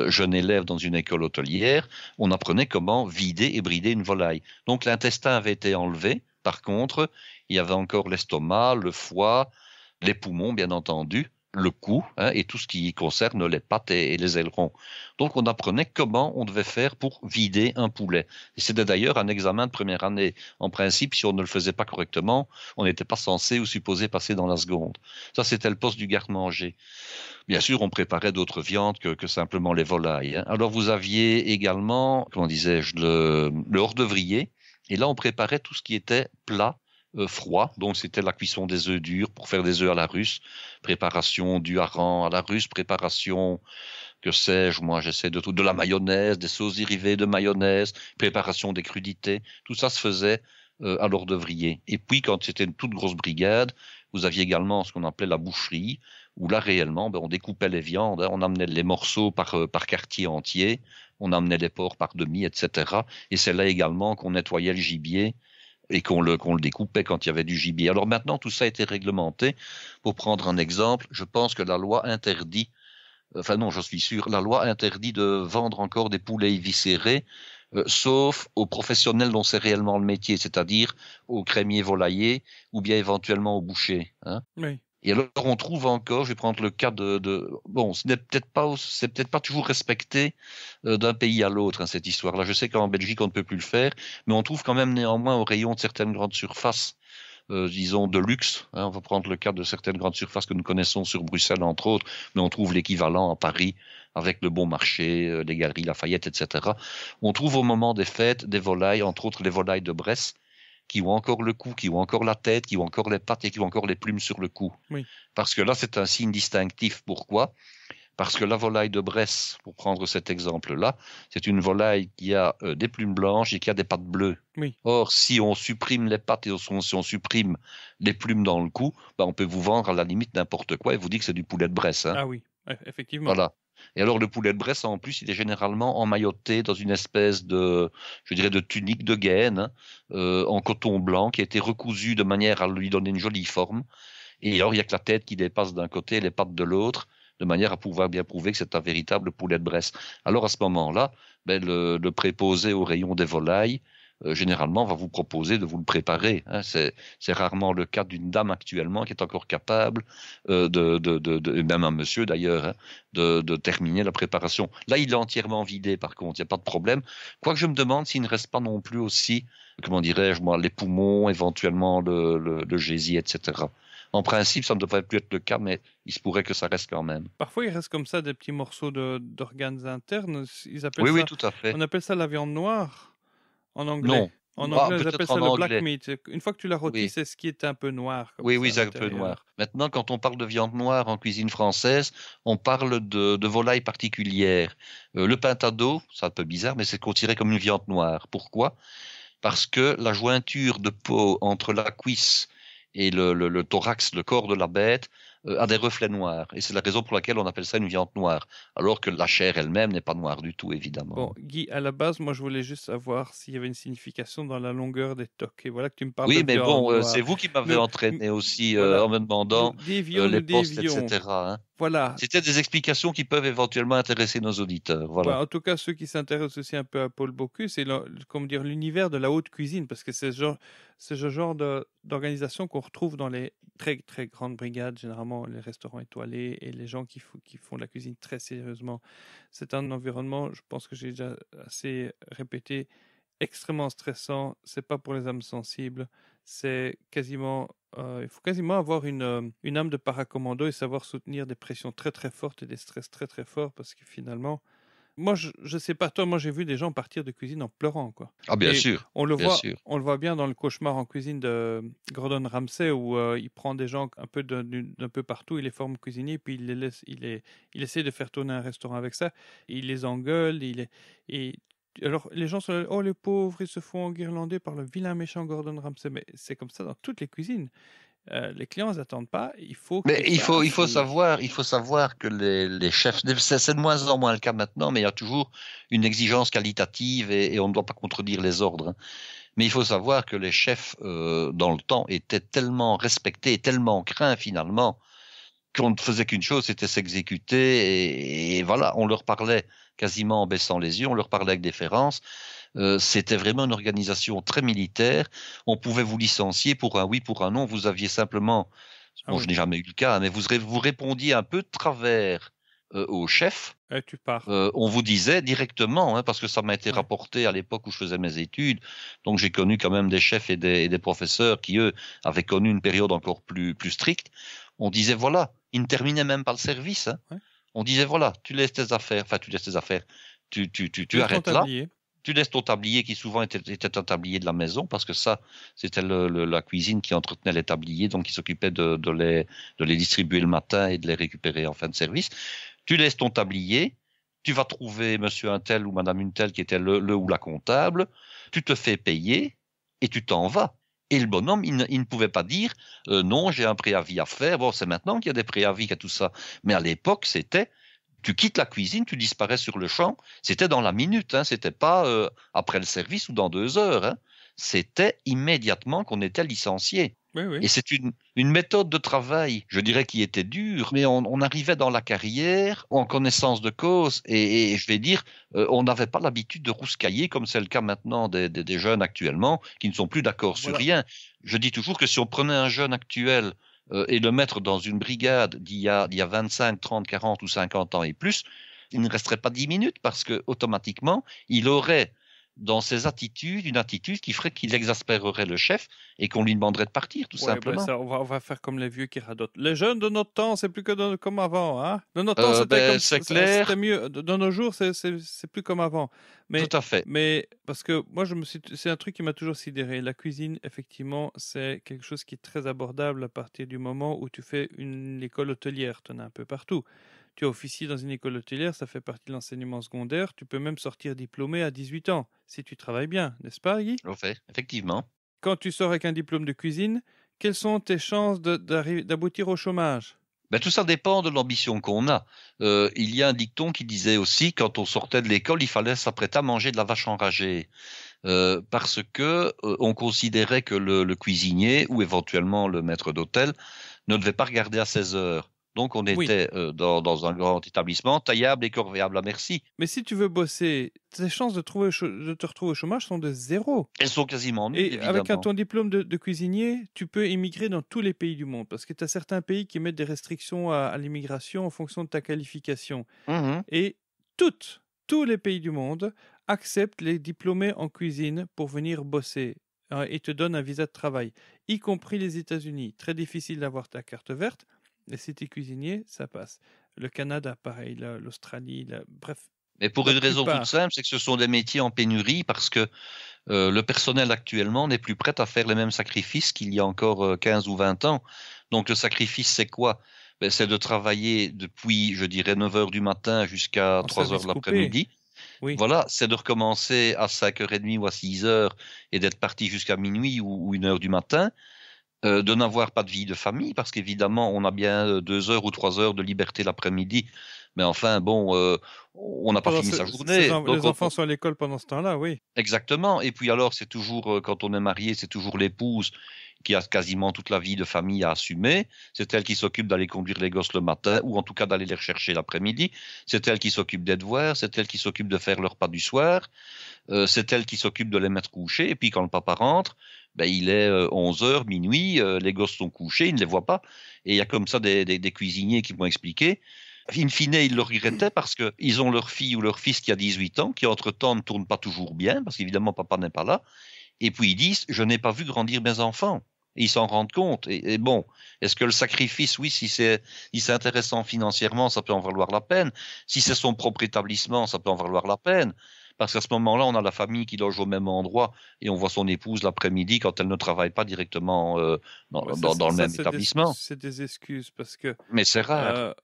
jeune élève dans une école hôtelière, on apprenait comment vider et brider une volaille. Donc, l'intestin avait été enlevé. Par contre, il y avait encore l'estomac, le foie, les poumons, bien entendu, le cou, hein, et tout ce qui concerne les pattes et les ailerons. Donc, on apprenait comment on devait faire pour vider un poulet. Et c'était d'ailleurs un examen de première année. En principe, si on ne le faisait pas correctement, on n'était pas censé ou supposé passer dans la seconde. Ça, c'était le poste du garde-manger. Bien sûr, on préparait d'autres viandes que simplement les volailles. Hein. Alors, vous aviez également, comment disais-je, le hors-d'œuvrier. Et là, on préparait tout ce qui était plat, froid. Donc, c'était la cuisson des œufs durs pour faire des œufs à la russe, préparation du hareng à la russe, préparation, que sais-je, moi, j'essaie de la mayonnaise, des sauces dérivées de mayonnaise, préparation des crudités. Tout ça se faisait à l'hors-d'œuvrier. Et puis, quand c'était une toute grosse brigade, vous aviez également ce qu'on appelait la boucherie, où là, réellement, on découpait les viandes, hein, on amenait les morceaux par quartier entier, on amenait les porcs par demi, etc. Et c'est là également qu'on nettoyait le gibier et qu'on le découpait quand il y avait du gibier. Alors maintenant, tout ça a été réglementé. Pour prendre un exemple, je pense que la loi interdit, enfin non, je suis sûr, la loi interdit de vendre encore des poulets éviscérés, sauf aux professionnels dont c'est réellement le métier, c'est-à-dire aux crémiers volaillers ou bien éventuellement aux bouchers. Hein. Oui. Et alors, on trouve encore, je vais prendre le cas bon, c'est peut-être pas toujours respecté d'un pays à l'autre, hein, cette histoire-là. Je sais qu'en Belgique, on ne peut plus le faire, mais on trouve quand même néanmoins au rayon de certaines grandes surfaces, disons de luxe. Hein, on va prendre le cas de certaines grandes surfaces que nous connaissons sur Bruxelles, entre autres, mais on trouve l'équivalent à Paris avec le Bon Marché, les Galeries Lafayette, etc. On trouve au moment des fêtes des volailles, entre autres les volailles de Bresse, qui ont encore le cou, qui ont encore la tête, qui ont encore les pattes et qui ont encore les plumes sur le cou. Oui. Parce que là, c'est un signe distinctif. Pourquoi? Parce que la volaille de Bresse, pour prendre cet exemple-là, c'est une volaille qui a des plumes blanches et qui a des pattes bleues. Oui. Or, si on supprime les pattes et si on supprime les plumes dans le cou, ben, on peut vous vendre à la limite n'importe quoi et vous dire que c'est du poulet de Bresse. Hein. Ah oui, effectivement. Voilà. Et alors, le poulet de Bresse, en plus, il est généralement emmailloté dans une espèce de, je dirais, de tunique de gaine, hein, en coton blanc, qui a été recousu de manière à lui donner une jolie forme. Et alors, il n'y a que la tête qui dépasse d'un côté et les pattes de l'autre, de manière à pouvoir bien prouver que c'est un véritable poulet de Bresse. Alors, à ce moment-là, ben, le préposé au rayon des volailles, généralement, va vous proposer de vous le préparer. Hein. C'est rarement le cas d'une dame actuellement qui est encore capable, même un monsieur d'ailleurs, hein, de terminer la préparation. Là, il est entièrement vidé, par contre, il n'y a pas de problème. Quoique je me demande s'il ne reste pas non plus aussi, comment dirais-je, moi, les poumons, éventuellement le gésier, etc. En principe, ça ne devrait plus être le cas, mais il se pourrait que ça reste quand même. Parfois, il reste comme ça des petits morceaux d'organes internes. Ils appellent Oui, ça, oui, tout à fait. on appelle ça la viande noire en anglais. Non. En anglais, ils peut-être appellent ça en le black anglais. meat. Une fois que tu l'as rôti, Oui. c'est ce qui est un peu noir. Comme Oui, ça, oui, à c'est un peu l'intérieur. noir. Maintenant, quand on parle de viande noire en cuisine française, on parle de volaille particulière. Le pintado, c'est un peu bizarre, mais c'est considéré comme une viande noire. Pourquoi? Parce que la jointure de peau entre la cuisse et le thorax, le corps de la bête, a des reflets noirs. Et c'est la raison pour laquelle on appelle ça une viande noire. Alors que la chair elle-même n'est pas noire du tout, évidemment. Bon, Guy, à la base, moi, je voulais juste savoir s'il y avait une signification dans la longueur des tocs. Et voilà que tu me parles Oui, de mais viande bon, noire. c'est vous qui m'avez Mais- entraîné aussi voilà. en me demandant Nous dévions, les nous postes, dévions. etc. Hein. Voilà. C'était des explications qui peuvent éventuellement intéresser nos auditeurs. Voilà. Ouais, en tout cas, ceux qui s'intéressent aussi un peu à Paul Bocuse, c'est l'univers de la haute cuisine, parce que c'est ce genre d'organisation qu'on retrouve dans les très très grandes brigades, généralement les restaurants étoilés et les gens qui font de la cuisine très sérieusement. C'est un environnement, je pense que j'ai déjà assez répété, extrêmement stressant. C'est pas pour les âmes sensibles. C'est quasiment il faut quasiment avoir une âme de paracommando et savoir soutenir des pressions très très fortes et des stress très très forts, parce que finalement, moi je sais pas toi, moi j'ai vu des gens partir de cuisine en pleurant, quoi. Ah, bien Et sûr. on le Bien voit, sûr. on le voit bien dans le cauchemar en cuisine de Gordon Ramsay, où il prend des gens un peu d'un peu partout, il les forme cuisiniers, puis il les laisse, il essaie de faire tourner un restaurant avec ça, il les engueule, et Alors, les gens sont là, oh les pauvres, ils se font enguirlander par le vilain méchant Gordon Ramsay. Mais c'est comme ça dans toutes les cuisines. Les clients n'attendent pas, il faut que Mais tu il faut fasses. savoir que les chefs, c'est de moins en moins le cas maintenant, mais il y a toujours une exigence qualitative et on ne doit pas contredire les ordres, hein. Mais il faut savoir que les chefs, dans le temps, étaient tellement respectés et tellement craints finalement qu'on ne faisait qu'une chose, c'était s'exécuter et voilà, on leur parlait quasiment en baissant les yeux, on leur parlait avec déférence. C'était vraiment une organisation très militaire. On pouvait vous licencier pour un oui, pour un non. Vous aviez simplement, bon, je n'ai jamais eu le cas, mais vous répondiez un peu de travers au chef. Tu pars. On vous disait directement, hein, parce que ça m'a été rapporté à l'époque où je faisais mes études. Donc j'ai connu quand même des chefs et des professeurs qui, eux, avaient connu une période encore plus stricte. On disait, voilà, ils ne terminaient même pas le service. Hein. On disait, voilà, tu laisses tes affaires, tu arrêtes là. Tu laisses ton tablier qui souvent était un tablier de la maison parce que ça, c'était la cuisine qui entretenait les tabliers, donc qui s'occupait de les distribuer le matin et de les récupérer en fin de service. Tu laisses ton tablier, tu vas trouver monsieur un tel ou madame une telle qui était le ou la comptable, tu te fais payer et tu t'en vas. Et le bonhomme, il ne pouvait pas dire non, j'ai un préavis à faire. Bon, c'est maintenant qu'il y a des préavis, qu'il y a tout ça. Mais à l'époque, c'était tu quittes la cuisine, tu disparais sur le champ. C'était dans la minute, hein. C'était pas après le service ou dans 2 heures. Hein. C'était immédiatement qu'on était licencié. Oui. Et c'est une méthode de travail, je dirais, qui était dure, mais on arrivait dans la carrière en connaissance de cause. Et je vais dire, on n'avait pas l'habitude de rouscailler comme c'est le cas maintenant des jeunes actuellement qui ne sont plus d'accord sur rien. Je dis toujours que si on prenait un jeune actuel et le mettre dans une brigade d'il y a 25, 30, 40 ou 50 ans et plus, il ne resterait pas 10 minutes parce que automatiquement, il aurait dans ses attitudes une attitude qui ferait qu'il exaspérerait le chef et qu'on lui demanderait de partir, tout simplement. Ça, on va faire comme les vieux qui radotent. Les jeunes de notre temps, c'est plus que comme avant. Hein, de notre temps, c'était mieux. De nos jours, c'est plus comme avant. Mais, tout à fait. Mais parce que moi, c'est un truc qui m'a toujours sidéré. La cuisine, effectivement, c'est quelque chose qui est très abordable à partir du moment où tu fais une école hôtelière. Tu en as un peu partout. Tu officies dans une école hôtelière, ça fait partie de l'enseignement secondaire. Tu peux même sortir diplômé à 18 ans, si tu travailles bien, n'est-ce pas, Guy? On fait, effectivement. Quand tu sors avec un diplôme de cuisine, quelles sont tes chances d'aboutir au chômage? Ben, tout ça dépend de l'ambition qu'on a. Il y a un dicton qui disait aussi, quand on sortait de l'école, il fallait s'apprêter à manger de la vache enragée. Parce que on considérait que le cuisinier ou éventuellement le maître d'hôtel ne devait pas regarder à 16 heures. Donc, on était dans un grand établissement, taillable et corvéable à merci. Mais si tu veux bosser, tes chances de te retrouver au chômage sont de 0. Elles sont quasiment nulles, évidemment. Avec ton diplôme de cuisinier, tu peux immigrer dans tous les pays du monde. Parce que tu as certains pays qui mettent des restrictions à l'immigration en fonction de ta qualification. Et tous les pays du monde acceptent les diplômés en cuisine pour venir bosser et te donnent un visa de travail, y compris les États-Unis. Très difficile d'avoir ta carte verte. Et si tu es cuisinier, ça passe. Le Canada, pareil, l'Australie, bref. Mais pour une raison toute simple, c'est que ce sont des métiers en pénurie parce que le personnel actuellement n'est plus prêt à faire les mêmes sacrifices qu'il y a encore 15 ou 20 ans. Donc le sacrifice, c'est quoi? Ben, c'est de travailler depuis, je dirais, 9 heures du matin jusqu'à 3 heures de l'après-midi. Oui. Voilà, c'est de recommencer à 5h30 ou à 6 heures et d'être parti jusqu'à minuit ou 1 heure du matin. De n'avoir pas de vie de famille, parce qu'évidemment, on a bien 2 heures ou 3 heures de liberté l'après-midi. Mais enfin, bon, on n'a pas fini sa journée. Les enfants sont à l'école pendant ce temps-là, oui. Exactement. Et puis alors, c'est toujours, quand on est marié, c'est toujours l'épouse qui a quasiment toute la vie de famille à assumer. C'est elle qui s'occupe d'aller conduire les gosses le matin, ou en tout cas d'aller les rechercher l'après-midi. C'est elle qui s'occupe des devoirs, c'est elle qui s'occupe de faire leur repas du soir. C'est elle qui s'occupe de les mettre couchés. Et puis quand le papa rentre, ben, il est 11 heures, minuit, les gosses sont couchés, ils ne les voient pas. Et il y a comme ça des cuisiniers qui m'ont expliqué. In fine, ils le regrettaient parce qu'ils ont leur fille ou leur fils qui a 18 ans, qui entre-temps ne tourne pas toujours bien, parce qu'évidemment papa n'est pas là. Et puis ils disent, je n'ai pas vu grandir mes enfants. Et ils s'en rendent compte. Et bon, est-ce que le sacrifice, oui, si c'est intéressant financièrement, ça peut en valoir la peine. Si c'est son propre établissement, ça peut en valoir la peine. Parce qu'à ce moment-là, on a la famille qui loge au même endroit et on voit son épouse l'après-midi quand elle ne travaille pas directement dans le même établissement. C'est des excuses parce que... Mais c'est rare.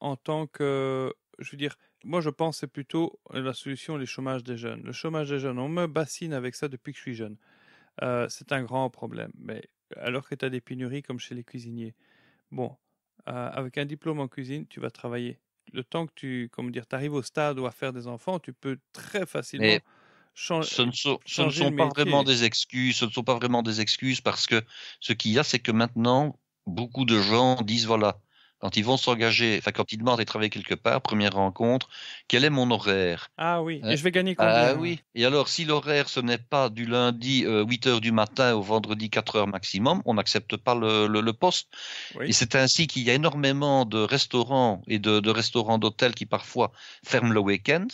En tant que... Je veux dire, Moi, je pense que c'est plutôt la solution, les chômages des jeunes. Le chômage des jeunes, on me bassine avec ça depuis que je suis jeune. C'est un grand problème. Mais alors que tu as des pénuries comme chez les cuisiniers, bon, avec un diplôme en cuisine, tu vas travailler. Le temps que tu arrives au stade où à faire des enfants, tu peux très facilement Mais ce ne sont changer le pas vraiment métier. des excuses. Ce ne sont pas vraiment des excuses parce que ce qu'il y a, c'est que maintenant, beaucoup de gens disent, voilà, quand ils vont s'engager, enfin, quand ils demandent de travailler quelque part, première rencontre, quel est mon horaire? Ah oui, Hein? et je vais gagner Ah combien? oui. Et alors, si l'horaire, ce n'est pas du lundi 8 heures du matin au vendredi 4 heures maximum, on n'accepte pas le poste. Et Oui, c'est ainsi qu'il y a énormément de restaurants et de restaurants d'hôtels qui parfois ferment le week-end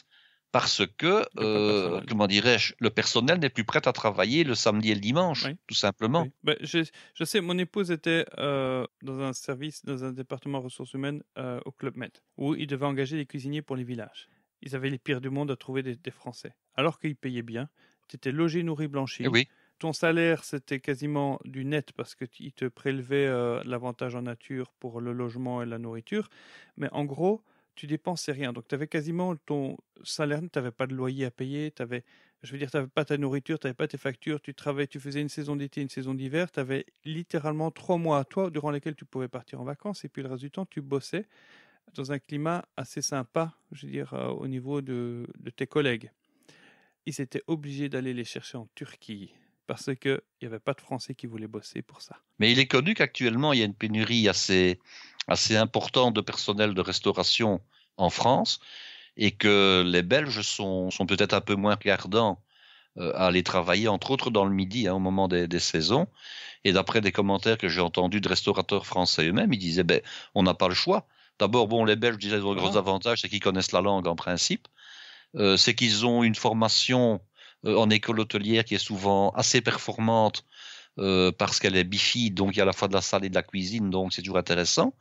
parce que, il n'y a pas de personnel. comment dirais-je, le personnel n'est plus prêt à travailler le samedi et le dimanche, Oui, tout simplement. oui. Ben, je sais, mon épouse était dans un service, dans un département ressources humaines au Club Med, où ils devaient engager des cuisiniers pour les villages. Ils avaient les pires du monde à trouver des Français. Alors qu'ils payaient bien, tu étais logé, nourri, Eh blanchi. oui, Ton salaire, c'était quasiment du net parce qu'ils te prélevaient l'avantage en nature pour le logement et la nourriture. Mais en gros, tu dépensais rien. Donc, tu avais quasiment ton salaire, tu n'avais pas de loyer à payer, tu n'avais pas ta nourriture, tu n'avais pas tes factures, tu travaillais, tu faisais une saison d'été, une saison d'hiver, tu avais littéralement 3 mois à toi durant lesquels tu pouvais partir en vacances et puis le reste du temps, tu bossais dans un climat assez sympa, au niveau de tes collègues. Ils étaient obligés d'aller les chercher en Turquie parce qu'il n'y avait pas de Français qui voulaient bosser pour ça. mais il est connu qu'actuellement, il y a une pénurie assez importante de personnel de restauration en France et que les Belges sont peut-être un peu moins regardants à aller travailler, entre autres dans le midi, hein, au moment des saisons. Et d'après des commentaires que j'ai entendus de restaurateurs français eux-mêmes, ils disaient, ben, on n'a pas le choix. D'abord, bon, les Belges, ils ont un gros Voilà. avantage, c'est qu'ils connaissent la langue en principe. C'est qu'ils ont une formation en école hôtelière qui est souvent assez performante parce qu'elle est bifide, donc il y a à la fois de la salle et de la cuisine, donc c'est toujours intéressant.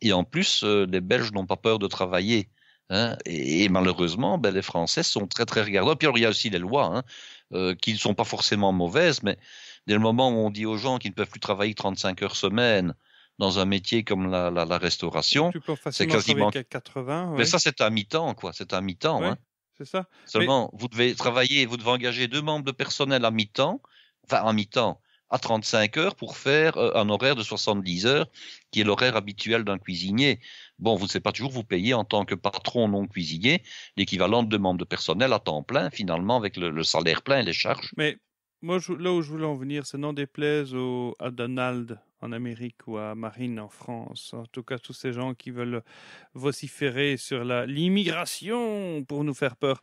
Et en plus, les Belges n'ont pas peur de travailler. Hein, et malheureusement, ben, les Français sont très très regardants. Puis alors, il y a aussi les lois, hein, qui ne sont pas forcément mauvaises, mais dès le moment où on dit aux gens qu'ils ne peuvent plus travailler 35 heures semaine dans un métier comme la restauration, Tu peux c'est facilement travailler quasiment. qu'à 80, Mais oui. ça, c'est à mi-temps, quoi. C'est à mi-temps, Oui, hein. c'est ça. Mais Seulement, vous devez travailler, vous devez engager 2 membres de personnel à mi-temps, enfin à mi-temps, à 35 heures pour faire un horaire de 70 heures, qui est l'horaire habituel d'un cuisinier. Bon, vous ne savez pas toujours vous payer en tant que patron non cuisinier l'équivalent de 2 membres de personnel à temps plein, finalement, avec le salaire plein et les charges. Mais moi, là où je voulais en venir, c'est n'en déplaise à Donald en Amérique ou à Marine en France. En tout cas, tous ces gens qui veulent vociférer sur l'immigration pour nous faire peur.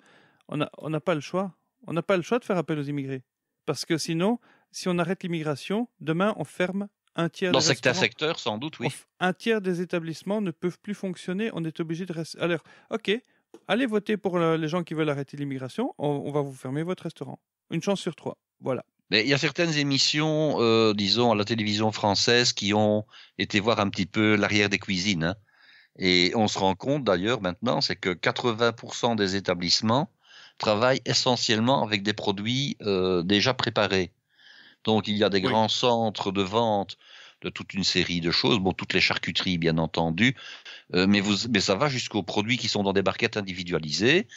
On n'a pas le choix. On n'a pas le choix de faire appel aux immigrés. Parce que sinon, si on arrête l'immigration, demain, on ferme un tiers Dans des certains restaurants. secteurs, sans doute, oui. Un tiers des établissements ne peuvent plus fonctionner. On est obligé de rester. Alors, ok, allez voter pour les gens qui veulent arrêter l'immigration. On va vous fermer votre restaurant. Une chance sur 3. Voilà. Mais il y a certaines émissions, disons, à la télévision française qui ont été voir un petit peu l'arrière des cuisines, hein. Et on se rend compte d'ailleurs maintenant, c'est que 80% des établissements travaillent essentiellement avec des produits déjà préparés. Donc il y a des Oui. grands centres de vente de toute une série de choses, bon, toutes les charcuteries bien entendu, mais ça va jusqu'aux produits qui sont dans des barquettes individualisées.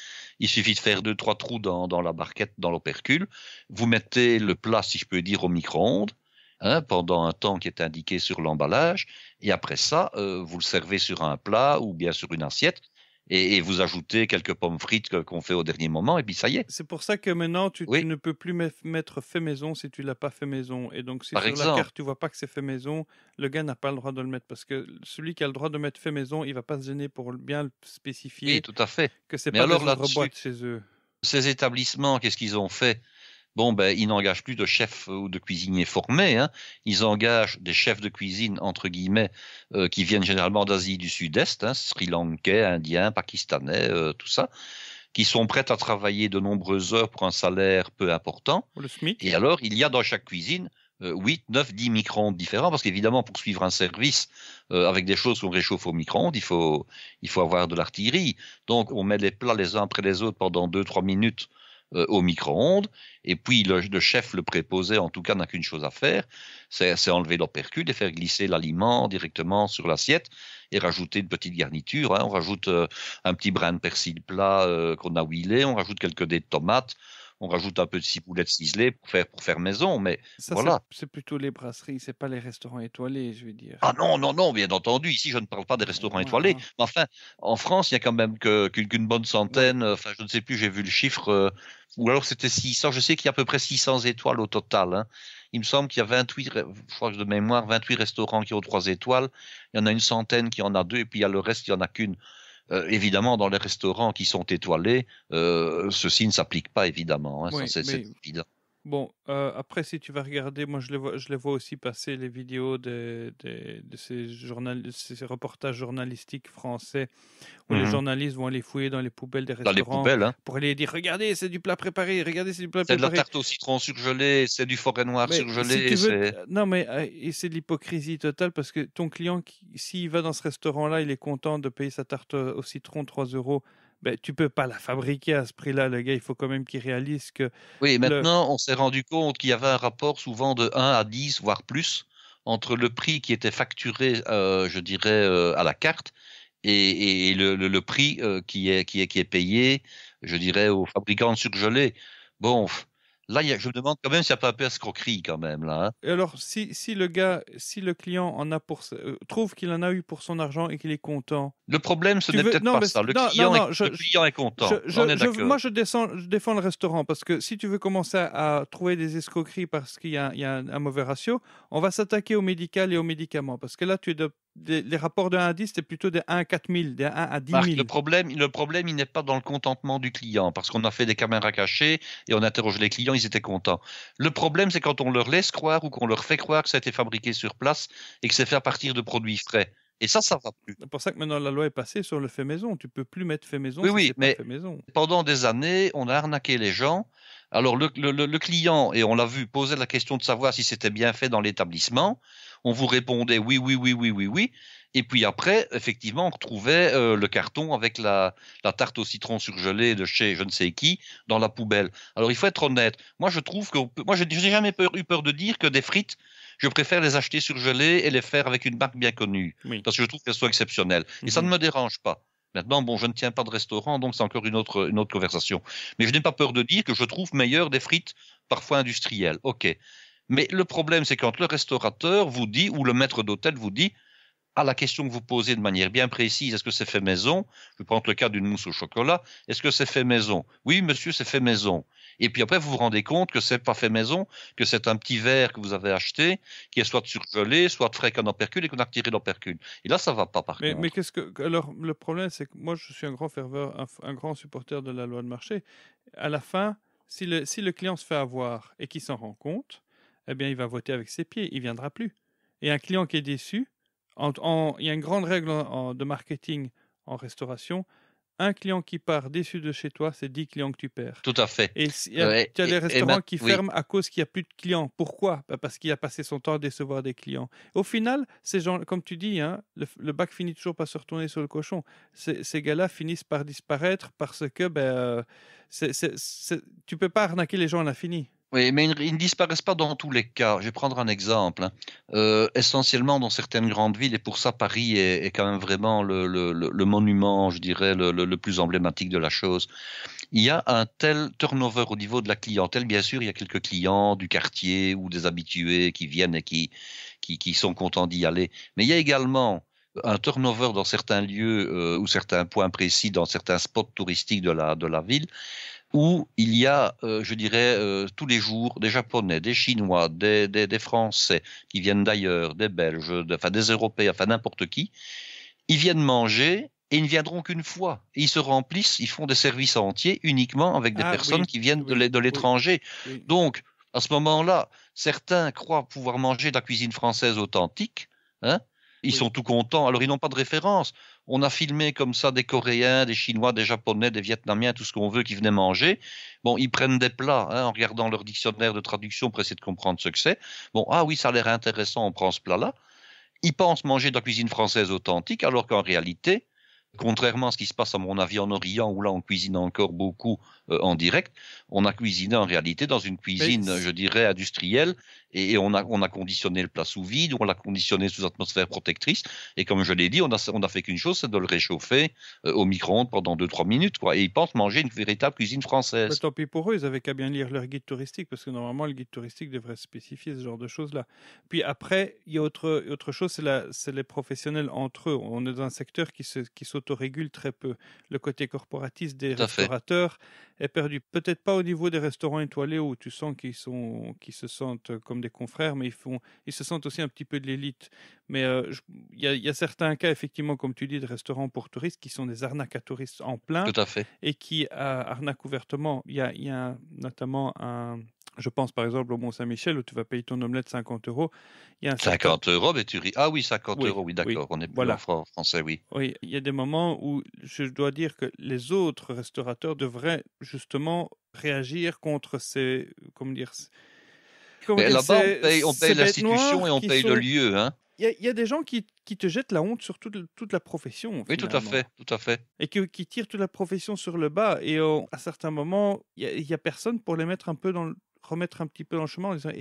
Il suffit de faire 2-3 trous dans la barquette, dans l'opercule. Vous mettez le plat, si je peux dire, au micro-ondes, hein, pendant un temps qui est indiqué sur l'emballage. Et après ça, vous le servez sur un plat ou bien sur une assiette. Et vous ajoutez quelques pommes frites qu'on fait au dernier moment. Et puis ça y est. C'est pour ça que maintenant, tu Oui, ne peux plus mettre fait maison si tu l'as pas fait maison. Et donc, si par sur la exemple. carte, tu vois pas que c'est fait maison, le gars n'a pas le droit de le mettre. Parce que celui qui a le droit de mettre fait maison, il va pas se gêner pour bien le Oui, spécifier tout à fait. que c'est Mais pas alors des là-dessus, ouvre-boîtes chez eux. ces établissements, qu'est-ce qu'ils ont fait? Bon, ben, ils n'engagent plus de chefs ou de cuisiniers formés, hein. Ils engagent des chefs de cuisine, entre guillemets, qui viennent généralement d'Asie du Sud-Est, hein, Sri Lankais, Indiens, Pakistanais, tout ça, qui sont prêts à travailler de nombreuses heures pour un salaire peu important. Le SMIC. Et alors, il y a dans chaque cuisine 8, 9, 10 micro-ondes différents, parce qu'évidemment, pour suivre un service avec des choses qu'on réchauffe au micro-ondes, il faut avoir de l'artillerie. Donc, on met les plats les uns après les autres pendant 2-3 minutes au micro-ondes, et puis le chef, le préposé, en tout cas, n'a qu'une chose à faire, c'est enlever l'opercule et faire glisser l'aliment directement sur l'assiette et rajouter une petite garniture. On rajoute un petit brin de persil plat qu'on a huilé, on rajoute quelques dés de tomates, on rajoute un peu de ciboulette ciselée pour faire maison, mais ça, voilà. C'est plutôt les brasseries, c'est pas les restaurants étoilés, je veux dire. Ah non, bien entendu. Ici, je ne parle pas des restaurants étoilés. Mais enfin, en France, il y a quand même qu'une bonne centaine. Enfin, je ne sais plus, j'ai vu le chiffre. Ou alors c'était 600. Je sais qu'il y a à peu près 600 étoiles au total. Hein. Il me semble qu'il y a 28, je crois que de mémoire, 28 restaurants qui ont 3 étoiles. Il y en a une centaine qui en a 2, et puis il y a le reste qui en a qu'une. Évidemment, dans les restaurants qui sont étoilés, ceci ne s'applique pas, évidemment. Hein. Oui, ça, c'est évident. Bon, après, si tu vas regarder, moi je les vois aussi passer les vidéos de ces reportages journalistiques français où les journalistes vont aller fouiller dans les poubelles des restaurants les poubelles, hein. pour aller dire regardez, c'est du plat préparé, regardez, c'est du plat préparé. C'est de la tarte au citron surgelé, c'est du forêt noir surgelé. Si tu veux, non, mais c'est de l'hypocrisie totale parce que ton client, s'il va dans ce restaurant-là, il est content de payer sa tarte au citron 3 €. Ben, tu peux pas la fabriquer à ce prix-là, le gars. Il faut quand même qu'il réalise que... Oui, maintenant, on s'est rendu compte qu'il y avait un rapport souvent de 1 à 10, voire plus, entre le prix qui était facturé, je dirais, à la carte et le prix qui est payé, je dirais, aux fabricants de surgelés. Bon, là, je me demande quand même s'il n'y a pas un peu escroquerie quand même, là. Hein. Et alors, si le client en a trouve qu'il en a eu pour son argent et qu'il est content... Le problème, ce n'est peut-être pas ça. Le client est content. Moi, je défends le restaurant parce que si tu veux commencer à trouver des escroqueries parce qu'il y a un mauvais ratio, on va s'attaquer au médical et aux médicaments. Parce que là, les rapports de 1 à 10, c'est plutôt de 1 à 4 000, de 1 à 10 000. Marc, le problème, il n'est pas dans le contentement du client parce qu'on a fait des caméras cachées et on interroge les clients, ils étaient contents. Le problème, c'est quand on leur laisse croire ou qu'on leur fait croire que ça a été fabriqué sur place et que c'est fait à partir de produits frais. Et ça va plus. C'est pour ça que maintenant la loi est passée sur le fait maison. Tu peux plus mettre fait maison mais pas fait maison. Pendant des années, on a arnaqué les gens. Alors le client, et on l'a vu, posait la question de savoir si c'était bien fait dans l'établissement. On vous répondait oui. Et puis après, effectivement, on retrouvait le carton avec la tarte au citron surgelée de chez je ne sais qui dans la poubelle. Alors il faut être honnête. Moi, je trouve que je n'ai jamais eu peur de dire que des frites, je préfère les acheter surgelées et les faire avec une marque bien connue. Oui. Parce que je trouve qu'elles soient exceptionnelles. Et ça ne me dérange pas. Maintenant, bon, je ne tiens pas de restaurant, donc c'est encore une autre conversation. Mais je n'ai pas peur de dire que je trouve meilleur des frites parfois industrielles. OK. Mais le problème, c'est quand le restaurateur vous dit, ou le maître d'hôtel vous dit, à la question que vous posez de manière bien précise, est-ce que c'est fait maison? Je vais prendre le cas d'une mousse au chocolat. Est-ce que c'est fait maison? Oui, monsieur, c'est fait maison. Et puis après, vous vous rendez compte que c'est pas fait maison, que c'est un petit verre que vous avez acheté, qui est soit surgelé, soit frais qu'un opercule et qu'on a retiré l'opercule. Et là, ça va pas par contre. Mais alors, le problème, c'est que moi, je suis un grand ferveur, un grand supporter de la loi de marché. À la fin, si le client se fait avoir et qu'il s'en rend compte, eh bien, il va voter avec ses pieds. Il viendra plus. Et un client qui est déçu, il y a une grande règle de marketing en restauration. Un client qui part déçu de chez toi, c'est 10 clients que tu perds. Tout à fait. Et tu as des restaurants qui ferment à cause qu'il n'y a plus de clients. Pourquoi? Parce qu'il a passé son temps à décevoir des clients. Au final, ces gens, comme tu dis, hein, le bac finit toujours par se retourner sur le cochon. Ces gars-là finissent par disparaître parce que tu ne peux pas arnaquer les gens à l'infini. Oui, mais ils ne disparaissent pas dans tous les cas. Je vais prendre un exemple. Essentiellement dans certaines grandes villes, et pour ça Paris est quand même vraiment le monument, je dirais, le plus emblématique de la chose. Il y a un tel turnover au niveau de la clientèle. Bien sûr, il y a quelques clients du quartier ou des habitués qui viennent et qui sont contents d'y aller. Mais il y a également un turnover dans certains lieux ou certains points précis, dans certains spots touristiques de la ville, où il y a, je dirais, tous les jours des Japonais, des Chinois, des Français qui viennent d'ailleurs, des Belges, des Européens, n'importe qui. Ils viennent manger et ils ne viendront qu'une fois. Et ils se remplissent, ils font des services entiers uniquement avec des personnes qui viennent de l'étranger. Oui. Donc, à ce moment-là, certains croient pouvoir manger de la cuisine française authentique, hein. Ils sont tout contents. Alors, ils n'ont pas de référence. On a filmé comme ça des Coréens, des Chinois, des Japonais, des Vietnamiens, tout ce qu'on veut, qui venaient manger. Bon, ils prennent des plats en regardant leur dictionnaire de traduction pour essayer de comprendre ce que c'est. Bon, ah oui, ça a l'air intéressant, on prend ce plat-là. Ils pensent manger de la cuisine française authentique, alors qu'en réalité, Contrairement à ce qui se passe à mon avis en Orient, où là on cuisine encore beaucoup en direct, on a cuisiné en réalité dans une cuisine, je dirais, industrielle, et on a conditionné le plat sous vide, on l'a conditionné sous atmosphère protectrice, et comme je l'ai dit, on a fait qu'une chose, c'est de le réchauffer au micro-ondes pendant 2-3 minutes, quoi. Et ils pensent manger une véritable cuisine française. Mais tant pis pour eux, ils avaient qu'à bien lire leur guide touristique, parce que normalement le guide touristique devrait spécifier ce genre de choses-là. Puis après, il y a autre chose, c'est les professionnels entre eux. On est dans un secteur qui s'autorégule très peu. Le côté corporatiste des restaurateurs est perdu. Peut-être pas au niveau des restaurants étoilés où tu sens qu'ils se sentent comme des confrères, mais ils se sentent aussi un petit peu de l'élite. Mais il y a certains cas, effectivement, comme tu dis, de restaurants pour touristes qui sont des arnaques à touristes en plein. Tout à fait. Et qui arnaquent ouvertement. Il y a notamment je pense par exemple au Mont-Saint-Michel où tu vas payer ton omelette 50 €. 50 €, mais tu ris. Ah oui, 50 €, oui, d'accord. Oui, On est plus voilà. en français, oui. Oui, il y a des moments où je dois dire que les autres restaurateurs devraient justement réagir contre ces. Comment dire, mais là-bas, on paye l'institution et on paye le lieu, hein. Il y a des gens qui te jettent la honte sur toute la profession. Oui, tout à fait. Et qui tirent toute la profession sur le bas. Et à certains moments, il y a personne pour les mettre remettre un petit peu dans le chemin en disant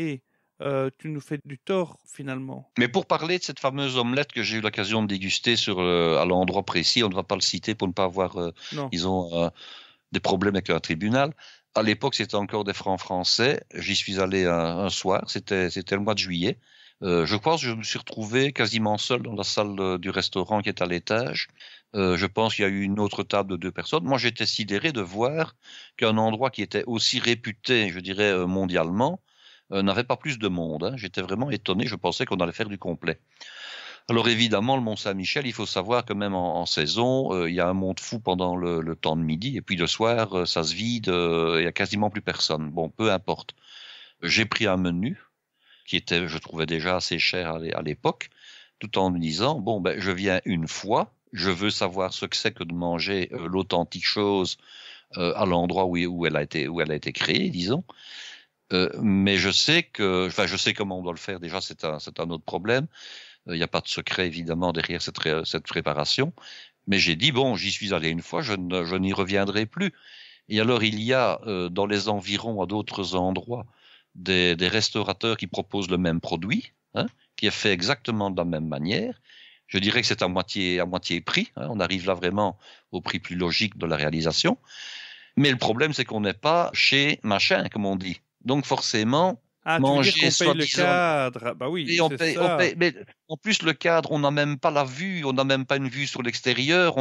tu nous fais du tort finalement. Mais pour parler de cette fameuse omelette que j'ai eu l'occasion de déguster à l'endroit précis, on ne va pas le citer pour ne pas avoir, des problèmes avec un tribunal. À l'époque, c'était encore des francs français. J'y suis allé un soir, c'était le mois de juillet. Je pense que je me suis retrouvé quasiment seul dans la salle du restaurant qui est à l'étage. Je pense qu'il y a eu une autre table de 2 personnes. Moi, j'étais sidéré de voir qu'un endroit qui était aussi réputé, je dirais, mondialement, n'avait pas plus de monde, hein. J'étais vraiment étonné, je pensais qu'on allait faire du complet. Alors évidemment, le Mont-Saint-Michel, il faut savoir que même en saison, il y a un monde fou pendant le temps de midi, et puis le soir, ça se vide, il y a quasiment plus personne. Bon, peu importe. J'ai pris un menu qui était, je trouvais déjà assez cher à l'époque, tout en me disant, bon, ben, je viens une fois, je veux savoir ce que c'est que de manger l'authentique chose à l'endroit où elle a été créée, disons. Mais je sais comment on doit le faire. Déjà, c'est un autre problème. Il n'y a pas de secret, évidemment, derrière cette préparation. Mais j'ai dit, bon, j'y suis allé une fois, je n'y reviendrai plus. Et alors, il y a dans les environs, à d'autres endroits, des restaurateurs qui proposent le même produit, hein, qui est fait exactement de la même manière. Je dirais que c'est à moitié prix. Hein, on arrive là vraiment au prix plus logique de la réalisation. Mais le problème, c'est qu'on n'est pas chez machin, comme on dit. Donc forcément, manger, tu veux dire qu'on paye le cadre. Bah oui, on paye, mais en plus le cadre, on n'a même pas la vue, on n'a même pas une vue sur l'extérieur.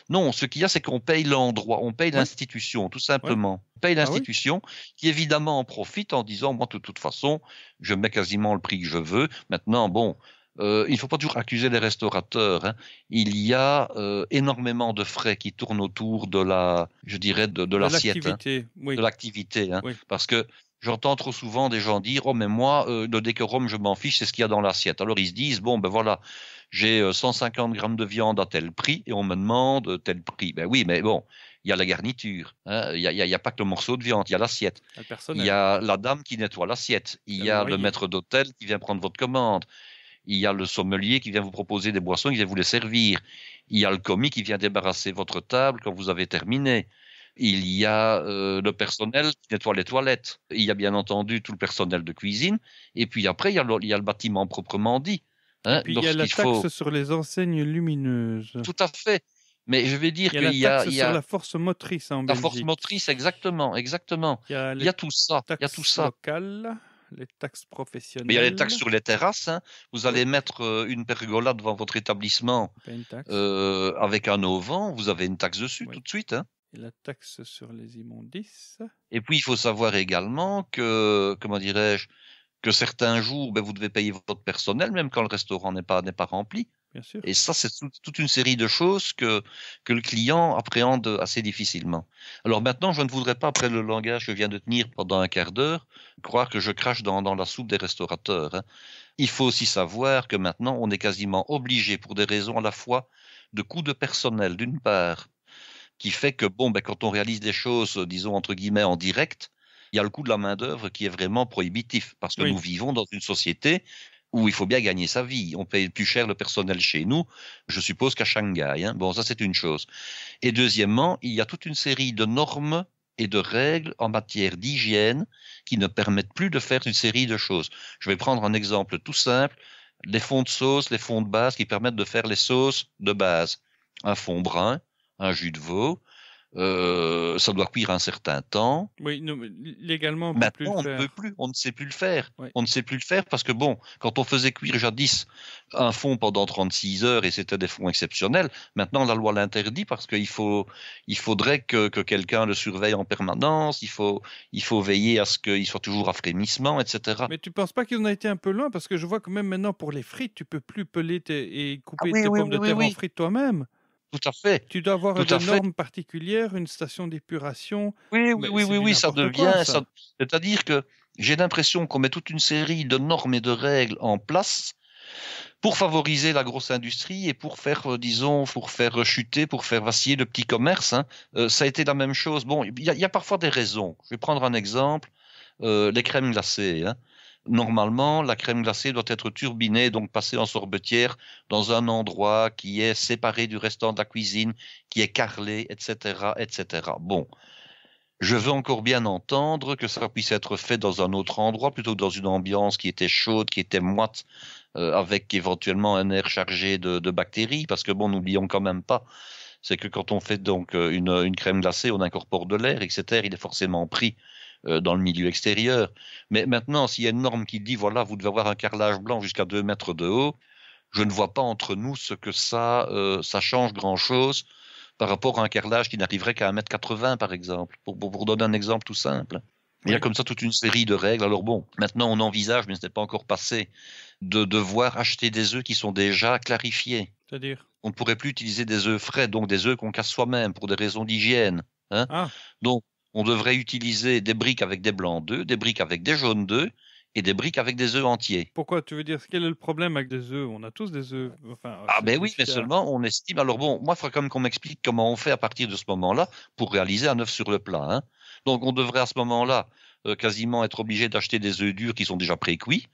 Non, ce qu'il y a, c'est qu'on paye l'endroit, on paye l'institution, tout simplement. Ouais. On paye l'institution qui évidemment en profite en disant, moi de toute façon, je mets quasiment le prix que je veux. Maintenant, bon. Il ne faut pas toujours accuser les restaurateurs, hein. Il y a énormément de frais qui tournent autour de l'assiette, l'activité, hein, de l'activité, hein, parce que j'entends trop souvent des gens dire, oh mais moi le décorum je m'en fiche, c'est ce qu'il y a dans l'assiette. Alors ils se disent, bon ben voilà, j'ai 150 grammes de viande à tel prix et on me demande tel prix. Ben oui, mais bon, il y a la garniture, hein, il y a pas que le morceau de viande, il y a l'assiette, il y a la dame qui nettoie l'assiette, il y a le maître d'hôtel qui vient prendre votre commande. Il y a le sommelier qui vient vous proposer des boissons, qui vient vous les servir. Il y a le commis qui vient débarrasser votre table quand vous avez terminé. Il y a le personnel qui nettoie les toilettes. Il y a bien entendu tout le personnel de cuisine. Et puis après, il y a le bâtiment proprement dit. Hein, et puis il y a la taxe sur les enseignes lumineuses. Tout à fait. Mais je vais dire qu'il y a la taxe sur la force motrice en Belgique. La force motrice, exactement. Il y a tout ça. Il y a tout ça. Locales. Les taxes professionnelles. Mais il y a les taxes sur les terrasses. Hein. Vous allez mettre une pergola devant votre établissement avec un auvent, vous avez une taxe dessus tout de suite. Hein. Et la taxe sur les immondices. Et puis il faut savoir également que, comment dirais-je, que certains jours, ben, vous devez payer votre personnel, même quand le restaurant n'est pas rempli. Bien sûr. Et ça, c'est toute une série de choses que le client appréhende assez difficilement. Alors maintenant, je ne voudrais pas, après le langage que je viens de tenir pendant un quart d'heure, croire que je crache dans la soupe des restaurateurs. Hein. Il faut aussi savoir que maintenant, on est quasiment obligé, pour des raisons à la fois de coût de personnel, d'une part, qui fait que, bon, ben, quand on réalise des choses, disons, entre guillemets, en direct, il y a le coût de la main-d'œuvre qui est vraiment prohibitif, parce que nous vivons dans une société où il faut bien gagner sa vie. On paye plus cher le personnel chez nous, je suppose qu'à Shanghai. Hein. Bon, ça c'est une chose. Et deuxièmement, il y a toute une série de normes et de règles en matière d'hygiène qui ne permettent plus de faire une série de choses. Je vais prendre un exemple tout simple, les fonds de sauce, les fonds de base qui permettent de faire les sauces de base. Un fond brun, un jus de veau, ça doit cuire un certain temps. Oui, non, mais légalement, on peut plus Maintenant, le on ne faire. peut plus, on ne sait plus le faire. Oui. On ne sait plus le faire parce que bon, quand on faisait cuire jadis un fond pendant 36 heures et c'était des fonds exceptionnels, maintenant la loi l'interdit parce qu'il faudrait que quelqu'un le surveille en permanence, il faut veiller à ce qu'il soit toujours à frémissement, etc. Mais tu penses pas qu'ils ont été un peu loin? Parce que je vois que même maintenant, pour les frites, tu peux plus peler et couper tes pommes de terre en frites toi-même. Tout à fait. Tu dois avoir Tout des à fait. normes particulières, une station d'épuration. Oui, Mais oui, c'est oui, du oui, ça n'importe devient, quoi, ça. c'est-à-dire que j'ai l'impression qu'on met toute une série de normes et de règles en place pour favoriser la grosse industrie et pour faire, disons, pour faire chuter, pour faire vaciller le petit commerce. Hein. Ça a été la même chose. Bon, il y a parfois des raisons. Je vais prendre un exemple, les crèmes glacées. Hein. Normalement, la crème glacée doit être turbinée, donc passée en sorbetière dans un endroit qui est séparé du restant de la cuisine, qui est carrelé, etc., etc. Bon. Je veux encore bien entendre que ça puisse être fait dans un autre endroit, plutôt que dans une ambiance qui était chaude, qui était moite, avec éventuellement un air chargé de bactéries, parce que bon, n'oublions quand même pas, c'est que quand on fait donc une crème glacée, on incorpore de l'air et que cet air, il est forcément pris dans le milieu extérieur. Mais maintenant, s'il y a une norme qui dit, voilà, vous devez avoir un carrelage blanc jusqu'à 2 mètres de haut, je ne vois pas entre nous ce que ça change grand-chose par rapport à un carrelage qui n'arriverait qu'à 1,80 m, par exemple, pour donner un exemple tout simple. Il y a comme ça toute une série de règles. Alors bon, maintenant on envisage, mais ce n'est pas encore passé, de devoir acheter des œufs qui sont déjà clarifiés. C'est-à-dire? On ne pourrait plus utiliser des œufs frais, donc des œufs qu'on casse soi-même pour des raisons d'hygiène. Hein. Ah, Donc on devrait utiliser des briques avec des blancs d'œufs, des briques avec des jaunes d'œufs et des briques avec des œufs entiers. pourquoi? Tu veux dire, quel est le problème avec des œufs? On a tous des œufs. Enfin, Ah c'est ben plus oui, mais fiable. seulement on estime. Alors bon, moi, il faudrait quand même qu'on m'explique comment on fait à partir de ce moment-là pour réaliser un œuf sur le plat. Hein. Donc on devrait à ce moment-là quasiment être obligé d'acheter des œufs durs qui sont déjà pré-cuits.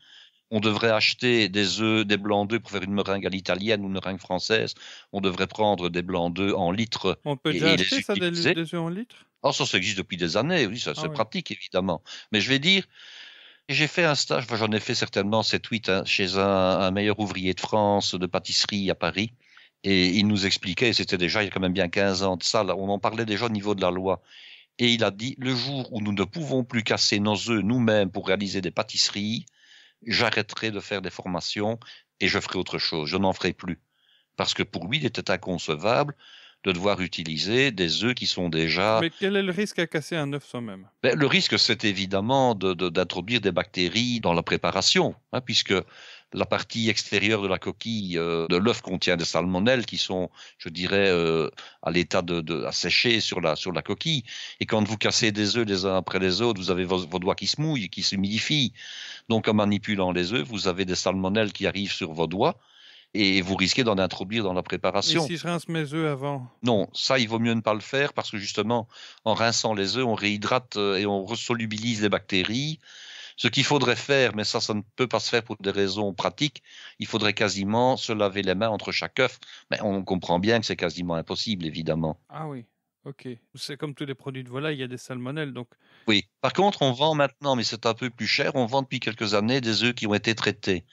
On devrait acheter des œufs, des blancs d'œufs pour faire une meringue à l'italienne ou une meringue française. On devrait prendre des blancs d'œufs en litres On peut déjà et les acheter ça, utiliser. des œufs en litre? Oh, ça existe depuis des années, oui, ça Ah c'est oui. pratique évidemment. Mais je vais dire, j'ai fait un stage, enfin, j'en ai fait certainement 7-8 hein, chez un meilleur ouvrier de France de pâtisserie à Paris. Et il nous expliquait, c'était déjà il y a quand même bien 15 ans de ça, là, on en parlait déjà au niveau de la loi. Et il a dit, le jour où nous ne pouvons plus casser nos œufs nous-mêmes pour réaliser des pâtisseries, j'arrêterai de faire des formations et je ferai autre chose, je n'en ferai plus. Parce que pour lui, il était inconcevable de devoir utiliser des œufs qui sont déjà... Mais quel est le risque à casser un œuf soi-même? Ben, le risque, c'est évidemment d'introduire des bactéries dans la préparation, hein, puisque la partie extérieure de la coquille de l'œuf contient des salmonelles qui sont, je dirais, à l'état à sécher sur la coquille. Et quand vous cassez des œufs les uns après les autres, vous avez vos doigts qui se mouillent, qui s'humidifient. Donc, en manipulant les œufs, vous avez des salmonelles qui arrivent sur vos doigts et vous risquez d'en introduire dans la Et préparation. si je rince mes œufs avant? Non, ça, il vaut mieux ne pas le faire parce que justement, en rinçant les œufs, on réhydrate et on resolubilise les bactéries. Ce qu'il faudrait faire, mais ça ne peut pas se faire pour des raisons pratiques, il faudrait quasiment se laver les mains entre chaque œuf. Mais on comprend bien que c'est quasiment impossible, évidemment. Ah oui, ok. C'est comme tous les produits de volaille, il y a des salmonelles, donc. Oui. Par contre, on vend maintenant, mais c'est un peu plus cher, on vend depuis quelques années des œufs qui ont été traités.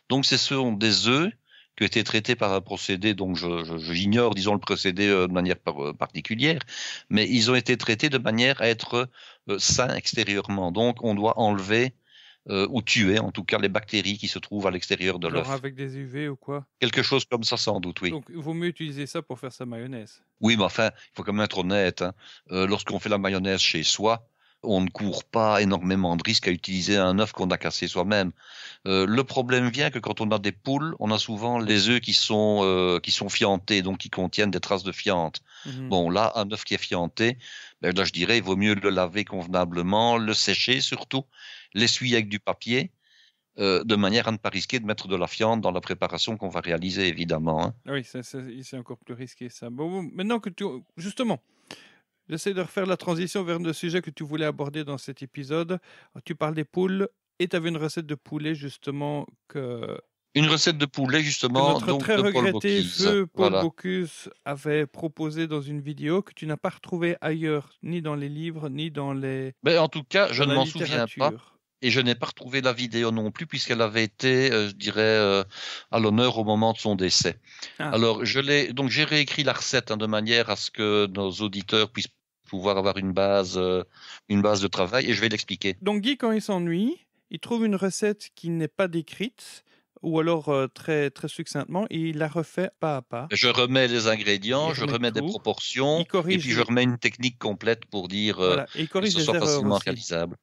Donc, ce sont des œufs qui ont été traités par un procédé, donc j'ignore, disons, le procédé de manière particulière, mais ils ont été traités de manière à être sains extérieurement. Donc, on doit enlever ou tuer, en tout cas, les bactéries qui se trouvent à l'extérieur de Genre l'œuf. avec des UV ou quoi? Quelque chose comme ça, sans doute, oui. Donc, il vaut mieux utiliser ça pour faire sa mayonnaise. Oui, mais enfin, il faut quand même être honnête. Hein. Lorsqu'on fait la mayonnaise chez soi, on ne court pas énormément de risques à utiliser un œuf qu'on a cassé soi-même. Le problème vient que quand on a des poules, on a souvent les œufs qui sont fiantés, donc qui contiennent des traces de fiente. Bon, là, un œuf qui est fianté, ben là, je dirais, il vaut mieux le laver convenablement, le sécher surtout, l'essuyer avec du papier, de manière à ne pas risquer de mettre de la fiente dans la préparation qu'on va réaliser, évidemment. Hein. Oui, c'est encore plus risqué, ça. Bon, maintenant que justement, j'essaie de refaire la transition vers le sujet que tu voulais aborder dans cet épisode. Tu parles des poules. Et tu avais une recette de poulet, justement, Une recette de poulet, justement, notre donc très de Paul regretté Bocuse. feu Paul Voilà. Bocuse avait proposé dans une vidéo que tu n'as pas retrouvé ailleurs, ni dans les livres, ni dans Mais en tout cas, je dans ne la m'en souviens pas. littérature. Et je n'ai pas retrouvé la vidéo non plus, puisqu'elle avait été, je dirais, à l'honneur au moment de son décès. Ah. Alors, donc j'ai réécrit la recette de manière à ce que nos auditeurs puissent pouvoir avoir une base de travail, et je vais l'expliquer. Donc Guy, quand il s'ennuie, il trouve une recette qui n'est pas décrite, ou alors très, très succinctement, et il la refait pas à pas. Je remets les ingrédients, je remets des proportions, et puis je remets une technique complète pour dire et il que corrige ce les soit erreurs facilement aussi. réalisable.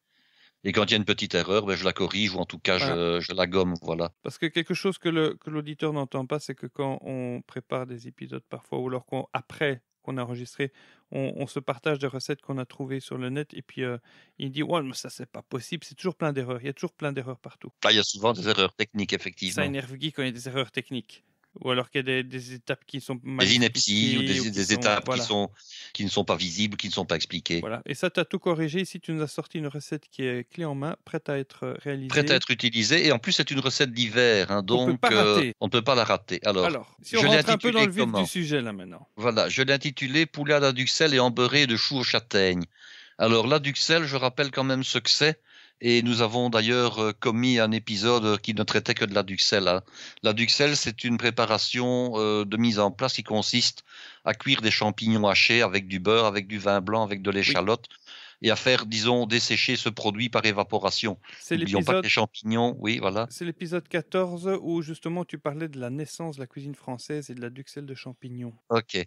Et quand il y a une petite erreur, je la corrige, ou en tout cas, je la gomme, voilà. Parce que quelque chose que l'auditeur n'entend pas, c'est que quand on prépare des épisodes parfois, ou alors après qu'on a enregistré, on se partage des recettes qu'on a trouvées sur le net, et puis il dit « Ouais, mais ça, c'est pas possible, c'est toujours plein d'erreurs, il y a toujours plein d'erreurs partout. » Là, il y a souvent des erreurs techniques, effectivement. Ça énerve Guy quand il y a des erreurs techniques. Ou alors qu'il y a des étapes qui sont mal des inepties, ou des étapes voilà, qui ne sont pas visibles, qui ne sont pas expliquées. Voilà. Et ça, tu as tout corrigé. Ici, tu nous as sorti une recette qui est clé en main, prête à être réalisée. Prête à être utilisée. Et en plus, c'est une recette d'hiver. Hein, donc, on ne peut pas la rater. Alors, si on rentre un peu dans le vif du sujet, là, maintenant. Voilà, je l'ai intitulé « Poulet à la duxelle et embeurré de choux aux châtaignes ». Alors, la duxelle, je rappelle quand même ce que c'est. Et nous avons d'ailleurs commis un épisode qui ne traitait que de la duxelle. Hein. La duxelle, c'est une préparation de mise en place qui consiste à cuire des champignons hachés avec du beurre, avec du vin blanc, avec de l'échalote, et à faire, disons, dessécher ce produit par évaporation. N'oublions pas que les champignons, oui, voilà. C'est l'épisode 14 où justement tu parlais de la naissance de la cuisine française et de la duxelle de champignons. Ok.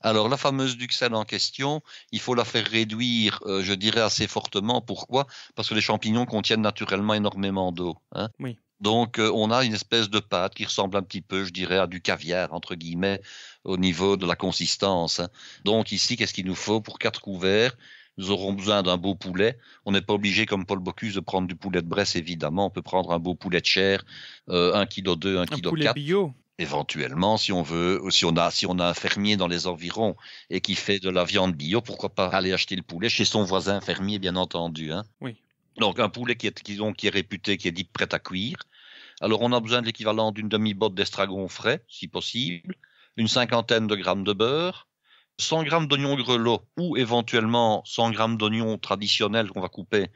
Alors, la fameuse duxelle en question, il faut la faire réduire, je dirais, assez fortement. Pourquoi? Parce que les champignons contiennent naturellement énormément d'eau. Hein. Oui. Donc, on a une espèce de pâte qui ressemble un petit peu, je dirais, à du caviar, entre guillemets, au niveau de la consistance. Hein. Donc, ici, qu'est-ce qu'il nous faut pour 4 couverts? Nous aurons besoin d'un beau poulet. On n'est pas obligé, comme Paul Bocuse, de prendre du poulet de Bresse, évidemment. On peut prendre un beau poulet de chair, 1,2 kg, 1,4 kg. Un poulet bio. Éventuellement, si on a un fermier dans les environs et qui fait de la viande bio, pourquoi pas aller acheter le poulet chez son voisin fermier, bien entendu. Hein. Oui. Donc, un poulet qui est réputé, qui est dit prêt à cuire. Alors, on a besoin de l'équivalent d'une demi-botte d'estragon frais, si possible, une 50aine de grammes de beurre, 100 grammes d'oignons grelots ou éventuellement 100 grammes d'oignons traditionnels qu'on va couper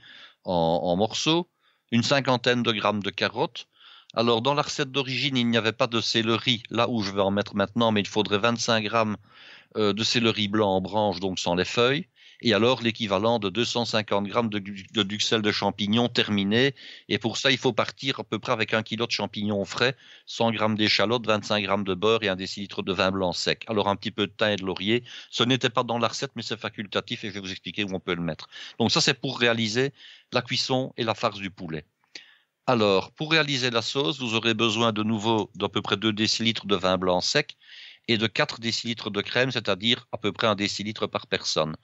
en morceaux, une 50aine de grammes de carottes. Alors, dans la recette d'origine, il n'y avait pas de céleri, là où je vais en mettre maintenant, mais il faudrait 25 grammes de céleri blanc en branche, donc sans les feuilles. Et alors, l'équivalent de 250 grammes de duxelle de champignons terminé. Et pour ça, il faut partir à peu près avec 1 kg de champignons frais, 100 grammes d'échalotes, 25 grammes de beurre et 1 décilitre de vin blanc sec. Alors, un petit peu de thym et de laurier. Ce n'était pas dans la recette, mais c'est facultatif et je vais vous expliquer où on peut le mettre. Donc ça, c'est pour réaliser la cuisson et la farce du poulet. Alors, pour réaliser la sauce, vous aurez besoin de nouveau d'à peu près 2 décilitres de vin blanc sec et de 4 décilitres de crème, c'est-à-dire à peu près 1 décilitre par personne.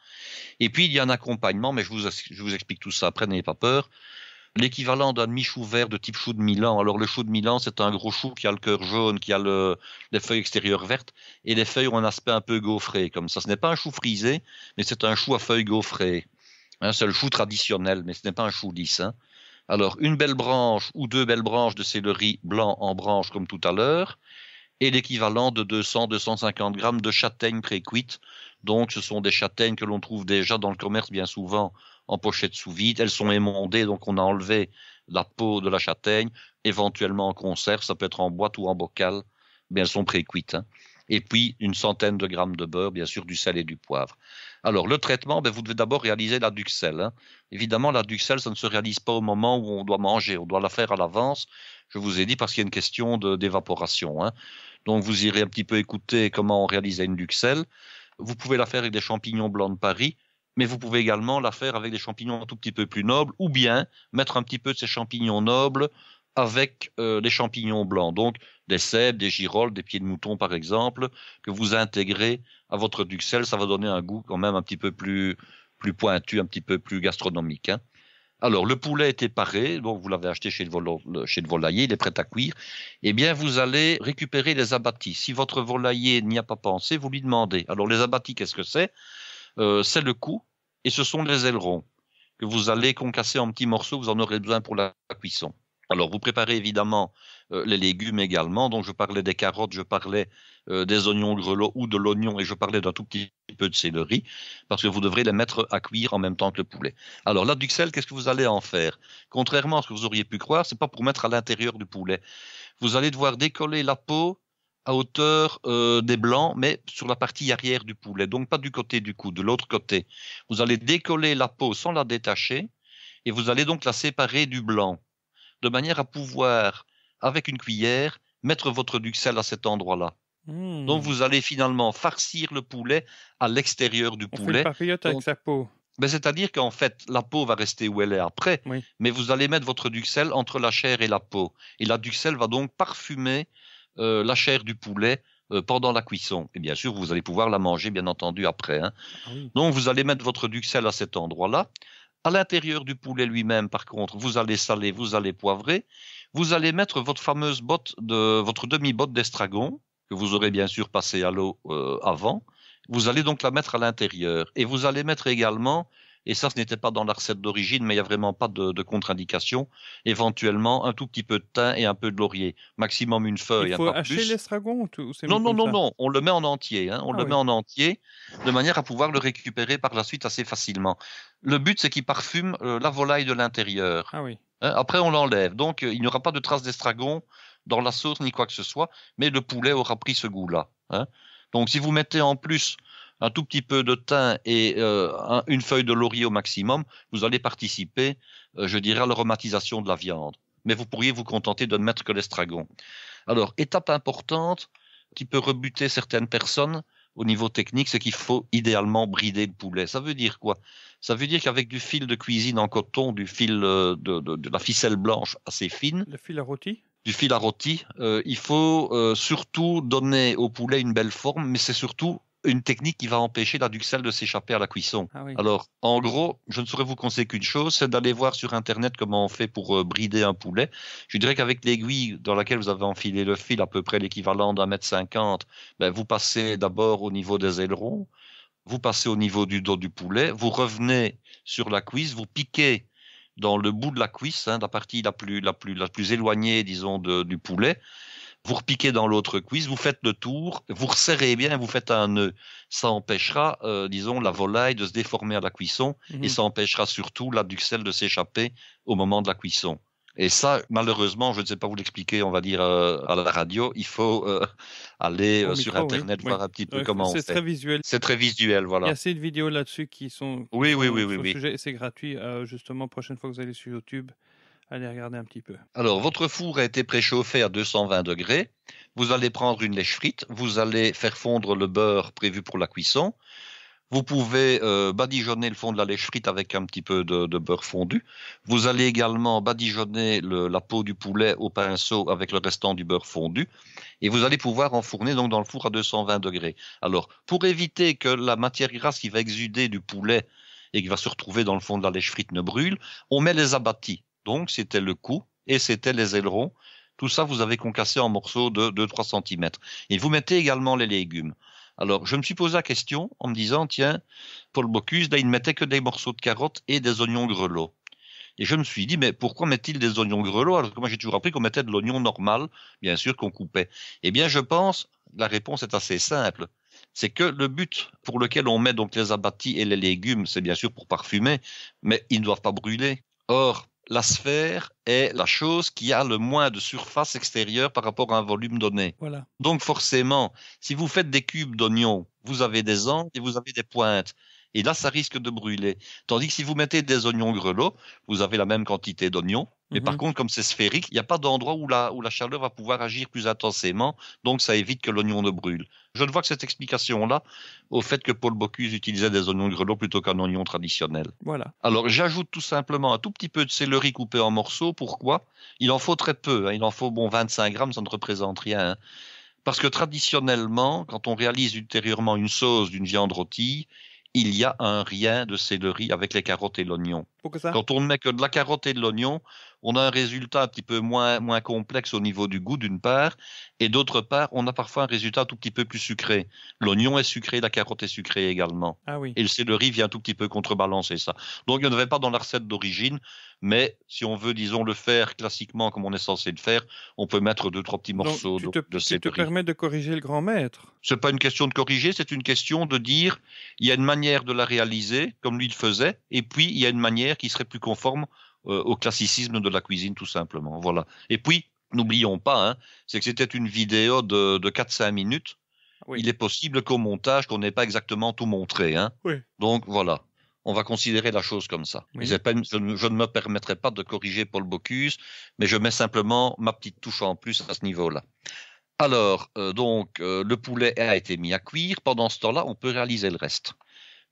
Et puis, il y a un accompagnement, mais je vous explique tout ça après, n'ayez pas peur. L'équivalent d'un demi-chou vert de type chou de Milan. Alors, le chou de Milan, c'est un gros chou qui a le cœur jaune, qui a les feuilles extérieures vertes, et les feuilles ont un aspect un peu gaufré, comme ça. Ce n'est pas un chou frisé, mais c'est un chou à feuilles gaufrées. Hein, c'est le chou traditionnel, mais ce n'est pas un chou lisse. Hein. Alors, une belle branche ou 2 belles branches de céleri blanc en branche, comme tout à l'heure, et l'équivalent de 200-250 grammes de châtaignes pré-cuites. Donc, ce sont des châtaignes que l'on trouve déjà dans le commerce bien souvent en pochette sous vide. Elles sont émondées, donc on a enlevé la peau de la châtaigne, éventuellement en conserve, ça peut être en boîte ou en bocal, mais elles sont pré-cuites. Hein. Et puis, une centaine de grammes de beurre, bien sûr, du sel et du poivre. Alors, le traitement, vous devez d'abord réaliser la duxelle. Hein. Évidemment, la duxelle, ça ne se réalise pas au moment où on doit manger. On doit la faire à l'avance. Je vous ai dit parce qu'il y a une question d'évaporation. Hein. Donc, vous irez un petit peu écouter comment on réalisait une duxelle. Vous pouvez la faire avec des champignons blancs de Paris, mais vous pouvez également la faire avec des champignons un tout petit peu plus nobles, ou bien mettre un petit peu de ces champignons nobles avec les champignons blancs. Donc, des cèpes, des girolles, des pieds de mouton, par exemple, que vous intégrez à votre duxelle. Ça va donner un goût quand même un petit peu plus pointu, un petit peu plus gastronomique. Hein. Alors, le poulet est éparé, donc vous l'avez acheté chez le volailler, il est prêt à cuire. Eh bien, vous allez récupérer les abattis. Si votre volailler n'y a pas pensé, vous lui demandez. Alors, les abattis, qu'est-ce que c'est? C'est le cou et ce sont les ailerons. que vous allez concasser en petits morceaux, vous en aurez besoin pour la cuisson. Alors, vous préparez évidemment les légumes également. Donc, je parlais des carottes, je parlais des oignons grelots ou de l'oignon et je parlais d'un tout petit peu de céleri parce que vous devrez les mettre à cuire en même temps que le poulet. Alors, la duxelle, qu'est-ce que vous allez en faire? Contrairement à ce que vous auriez pu croire, c'est pas pour mettre à l'intérieur du poulet. Vous allez devoir décoller la peau à hauteur des blancs, mais sur la partie arrière du poulet. Donc, pas du côté du cou, de l'autre côté. Vous allez décoller la peau sans la détacher et vous allez donc la séparer du blanc, de manière à pouvoir, avec une cuillère, mettre votre duxelle à cet endroit-là. Donc, vous allez finalement farcir le poulet à l'extérieur du poulet. On fait le papillote avec sa peau. Ben, c'est-à-dire qu'en fait, la peau va rester où elle est après, oui. Mais vous allez mettre votre duxelle entre la chair et la peau. Et la duxelle va donc parfumer la chair du poulet pendant la cuisson. Et bien sûr, vous allez pouvoir la manger, bien entendu, après. Hein. Ah oui. Donc, vous allez mettre votre duxelle à cet endroit-là. À l'intérieur du poulet lui-même, par contre, vous allez saler, vous allez poivrer. Vous allez mettre votre fameuse votre demi-botte d'estragon, que vous aurez bien sûr passé à l'eau avant. Vous allez donc la mettre à l'intérieur. Et vous allez mettre également, et ça ce n'était pas dans la recette d'origine, mais il n'y a vraiment pas de contre-indication, éventuellement un tout petit peu de thym et un peu de laurier. Maximum une feuille. Il faut hacher l'estragon ou c'est Non, on le met en entier. Hein. On le met en entier de manière à pouvoir le récupérer par la suite assez facilement. Le but, c'est qu'il parfume la volaille de l'intérieur. Ah oui. Hein, après, on l'enlève. Donc, il n'y aura pas de traces d'estragon dans la sauce ni quoi que ce soit, mais le poulet aura pris ce goût-là. Hein. Donc, si vous mettez en plus un tout petit peu de thym et une feuille de laurier au maximum, vous allez participer, je dirais, à l'aromatisation de la viande. Mais vous pourriez vous contenter de ne mettre que l'estragon. Alors, étape importante qui peut rebuter certaines personnes au niveau technique, c'est qu'il faut idéalement brider le poulet. Ça veut dire quoi? Ça veut dire qu'avec du fil de cuisine en coton, du fil de la ficelle blanche assez fine, le fil à rôti, du fil à rôti, il faut surtout donner au poulet une belle forme, mais c'est surtout une technique qui va empêcher la duxelle de s'échapper à la cuisson. Ah oui. Alors, en gros, je ne saurais vous conseiller qu'une chose, c'est d'aller voir sur Internet comment on fait pour brider un poulet. Je dirais qu'avec l'aiguille dans laquelle vous avez enfilé le fil, à peu près l'équivalent d'1,50 m, ben, vous passez d'abord au niveau des ailerons, vous passez au niveau du dos du poulet, vous revenez sur la cuisse, vous piquez dans le bout de la cuisse, hein, la partie la plus éloignée, disons, du poulet. Vous repiquez dans l'autre cuisse, vous faites le tour, vous resserrez bien, vous faites un nœud. Ça empêchera, disons, la volaille de se déformer à la cuisson et ça empêchera surtout la duxelle de s'échapper au moment de la cuisson. Et ça, malheureusement, je ne sais pas vous l'expliquer, on va dire à la radio, il faut aller sur Internet voir un petit peu comment on fait. C'est très visuel. C'est très visuel, voilà. Il y a assez de vidéos là-dessus qui sont oui. sujet, c'est gratuit. Justement, prochaine fois que vous allez sur YouTube, allez regarder un petit peu. Alors, votre four a été préchauffé à 220 degrés. Vous allez prendre une lèche frite. Vous allez faire fondre le beurre prévu pour la cuisson. Vous pouvez badigeonner le fond de la lèche frite avec un petit peu de beurre fondu. Vous allez également badigeonner la peau du poulet au pinceau avec le restant du beurre fondu. Et vous allez pouvoir enfourner donc dans le four à 220 degrés. Alors, pour éviter que la matière grasse qui va exuder du poulet et qui va se retrouver dans le fond de la lèche frite ne brûle, on met les abattis. Donc, c'était le cou et c'était les ailerons. Tout ça, vous avez concassé en morceaux de 2-3 cm. Et vous mettez également les légumes. Alors, je me suis posé la question en me disant, tiens, Paul Bocuse, là, il ne mettait que des morceaux de carottes et des oignons grelots. Et je me suis dit, mais pourquoi met-il des oignons grelots alors que moi, j'ai toujours appris qu'on mettait de l'oignon normal, bien sûr, qu'on coupait. Eh bien, je pense, la réponse est assez simple. C'est que le but pour lequel on met donc les abattis et les légumes, c'est bien sûr pour parfumer, mais ils ne doivent pas brûler. Or, la sphère est la chose qui a le moins de surface extérieure par rapport à un volume donné. Voilà. Donc forcément, si vous faites des cubes d'oignons, vous avez des angles et vous avez des pointes. Et là, ça risque de brûler. Tandis que si vous mettez des oignons grelots, vous avez la même quantité d'oignons. Mais par contre, comme c'est sphérique, il n'y a pas d'endroit où la chaleur va pouvoir agir plus intensément. Donc, ça évite que l'oignon ne brûle. Je ne vois que cette explication-là au fait que Paul Bocuse utilisait des oignons grelots plutôt qu'un oignon traditionnel. Voilà. Alors, j'ajoute tout simplement un tout petit peu de céleri coupé en morceaux. Pourquoi? Il en faut très peu. Hein. Il en faut 25 grammes, ça ne représente rien. Hein. Parce que traditionnellement, quand on réalise ultérieurement une sauce d'une viande rôtie, il y a un rien de céleri avec les carottes et l'oignon. Pourquoi ça? Quand on ne met que de la carotte et de l'oignon, on a un résultat un petit peu moins complexe au niveau du goût d'une part, et d'autre part, on a parfois un résultat un tout petit peu plus sucré. L'oignon est sucré, la carotte est sucrée également. Ah oui. Et le céleri vient un tout petit peu contrebalancer ça. Donc il n'y en avait pas dans la recette d'origine, mais si on veut, disons, le faire classiquement comme on est censé le faire, on peut mettre 2-3 petits morceaux de céleri. Tu te permets de corriger le grand maître? C'est pas une question de corriger, c'est une question de dire il y a une manière de la réaliser comme lui le faisait, et puis il y a une manière qui serait plus conforme au classicisme de la cuisine tout simplement. Voilà. Et puis n'oublions pas, hein, c'est que c'était une vidéo de 4-5 minutes. Oui. Il est possible qu'au montage qu'on n'ait pas exactement tout montré, hein. Oui. Donc voilà. On va considérer la chose comme ça. Oui. Je ne me permettrai pas de corriger Paul Bocuse, mais je mets simplement ma petite touche en plus à ce niveau-là. Alors, le poulet a été mis à cuire. Pendant ce temps-là, on peut réaliser le reste.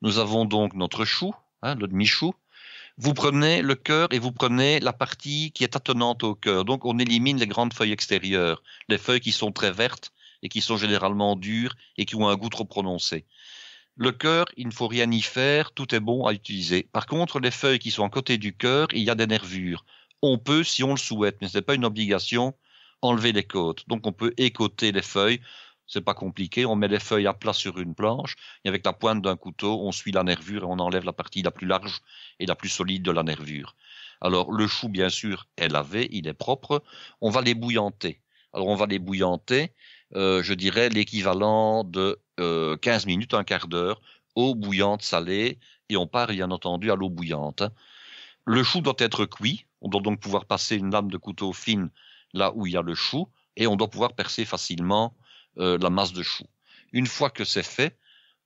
Nous avons donc notre chou, hein, le demi-chou. Vous prenez le cœur et vous prenez la partie qui est attenante au cœur. Donc, on élimine les grandes feuilles extérieures, les feuilles qui sont très vertes et qui sont généralement dures et qui ont un goût trop prononcé. Le cœur, il ne faut rien y faire, tout est bon à utiliser. Par contre, les feuilles qui sont à côté du cœur, il y a des nervures. On peut, si on le souhaite, mais ce n'est pas une obligation, enlever les côtes. Donc, on peut écoter les feuilles. C'est pas compliqué. On met les feuilles à plat sur une planche et avec la pointe d'un couteau, on suit la nervure et on enlève la partie la plus large et la plus solide de la nervure. Alors, le chou, bien sûr, est lavé, il est propre. On va les bouillanter. Alors, on va les bouillanter, je dirais, l'équivalent de 15 minutes, un quart d'heure, eau bouillante salée, et on part, bien entendu, à l'eau bouillante. Le chou doit être cuit. On doit donc pouvoir passer une lame de couteau fine là où il y a le chou, et on doit pouvoir percer facilement la masse de chou. Une fois que c'est fait,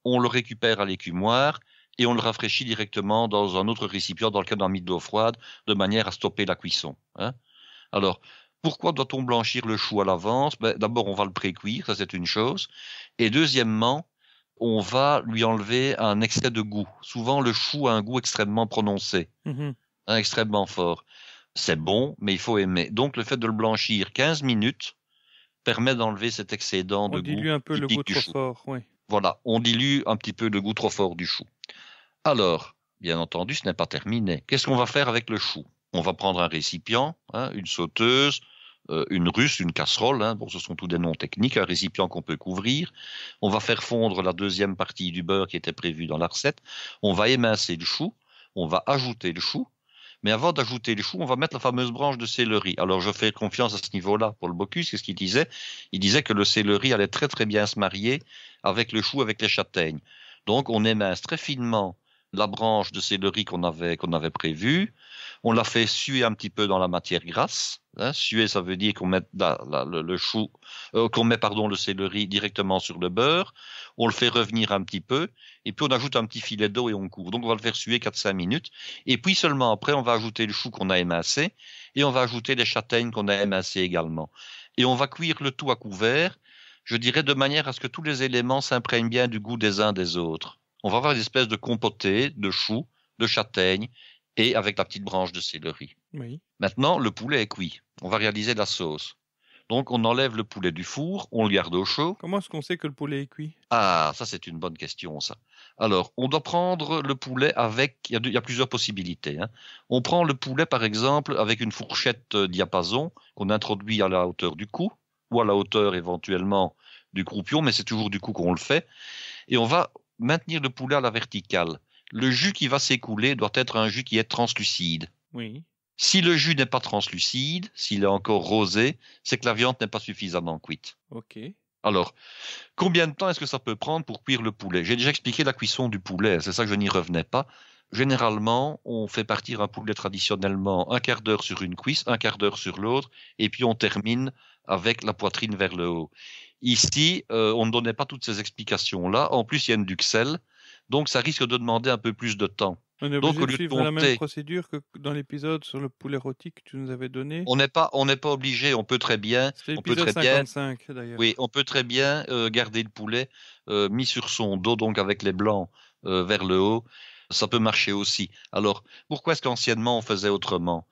on le récupère à l'écumoire et on le rafraîchit directement dans un autre récipient dans lequel on a mis de l'eau froide, de manière à stopper la cuisson. Hein. Alors, pourquoi doit-on blanchir le chou à l'avance? D'abord, on va le pré-cuire, ça c'est une chose. Et deuxièmement, on va lui enlever un excès de goût. Souvent, le chou a un goût extrêmement prononcé, extrêmement fort. C'est bon, mais il faut aimer. Donc, le fait de le blanchir 15 minutes permet d'enlever cet excédent de goût. On dilue un peu le goût trop fort, oui. Voilà, on dilue un petit peu le goût trop fort du chou. Alors, bien entendu, ce n'est pas terminé. Qu'est-ce qu'on va faire avec le chou? On va prendre un récipient, hein, une sauteuse, une russe, une casserole, hein, bon, ce sont tous des noms techniques, un récipient qu'on peut couvrir. On va faire fondre la deuxième partie du beurre qui était prévue dans la recette. On va émincer le chou, on va ajouter le chou. Mais avant d'ajouter le chou, on va mettre la fameuse branche de céleri. Alors, je fais confiance à ce niveau-là pour le Bocuse. Qu'est-ce qu'il disait? Il disait que le céleri allait très très bien se marier avec le chou, avec les châtaignes. Donc, on émince très finement la branche de céleri qu'on avait prévue. On la fait suer un petit peu dans la matière grasse. Hein. Suer, ça veut dire qu'on met le céleri directement sur le beurre. On le fait revenir un petit peu. Et puis, on ajoute un petit filet d'eau et on couvre. Donc, on va le faire suer 4-5 minutes. Et puis, seulement après, on va ajouter le chou qu'on a émincé. Et on va ajouter les châtaignes qu'on a émincées également. Et on va cuire le tout à couvert, je dirais, de manière à ce que tous les éléments s'imprègnent bien du goût des uns des autres. On va avoir une espèce de compoté de chou, de châtaigne et avec la petite branche de céleri. Oui. Maintenant, le poulet est cuit. On va réaliser la sauce. Donc, on enlève le poulet du four, on le garde au chaud. Comment est-ce qu'on sait que le poulet est cuit? Ah, ça c'est une bonne question, ça. Alors, on doit prendre le poulet avec... Il y a plusieurs possibilités. Hein. On prend le poulet, par exemple, avec une fourchette diapason qu'on introduit à la hauteur du cou ou à la hauteur éventuellement du croupion, mais c'est toujours du cou qu'on le fait. Et on va maintenir le poulet à la verticale. Le jus qui va s'écouler doit être un jus qui est translucide. Oui. Si le jus n'est pas translucide, s'il est encore rosé, c'est que la viande n'est pas suffisamment cuite. Ok. Alors, combien de temps est-ce que ça peut prendre pour cuire le poulet? J'ai déjà expliqué la cuisson du poulet, c'est ça que je n'y revenais pas. Généralement, on fait partir un poulet traditionnellement un quart d'heure sur une cuisse, un quart d'heure sur l'autre, et puis on termine avec la poitrine vers le haut. Ici, on ne donnait pas toutes ces explications-là. En plus, il y a une duxelle, donc ça risque de demander un peu plus de temps. On est obligé de suivre la même procédure que dans l'épisode sur le poulet rôti que tu nous avais donné. On n'est pas obligé. On peut très bien. C'était l'épisode 55 d'ailleurs. Oui, on peut très bien garder le poulet mis sur son dos, donc avec les blancs vers le haut. Ça peut marcher aussi. Alors, pourquoi est-ce qu'anciennement on faisait autrement?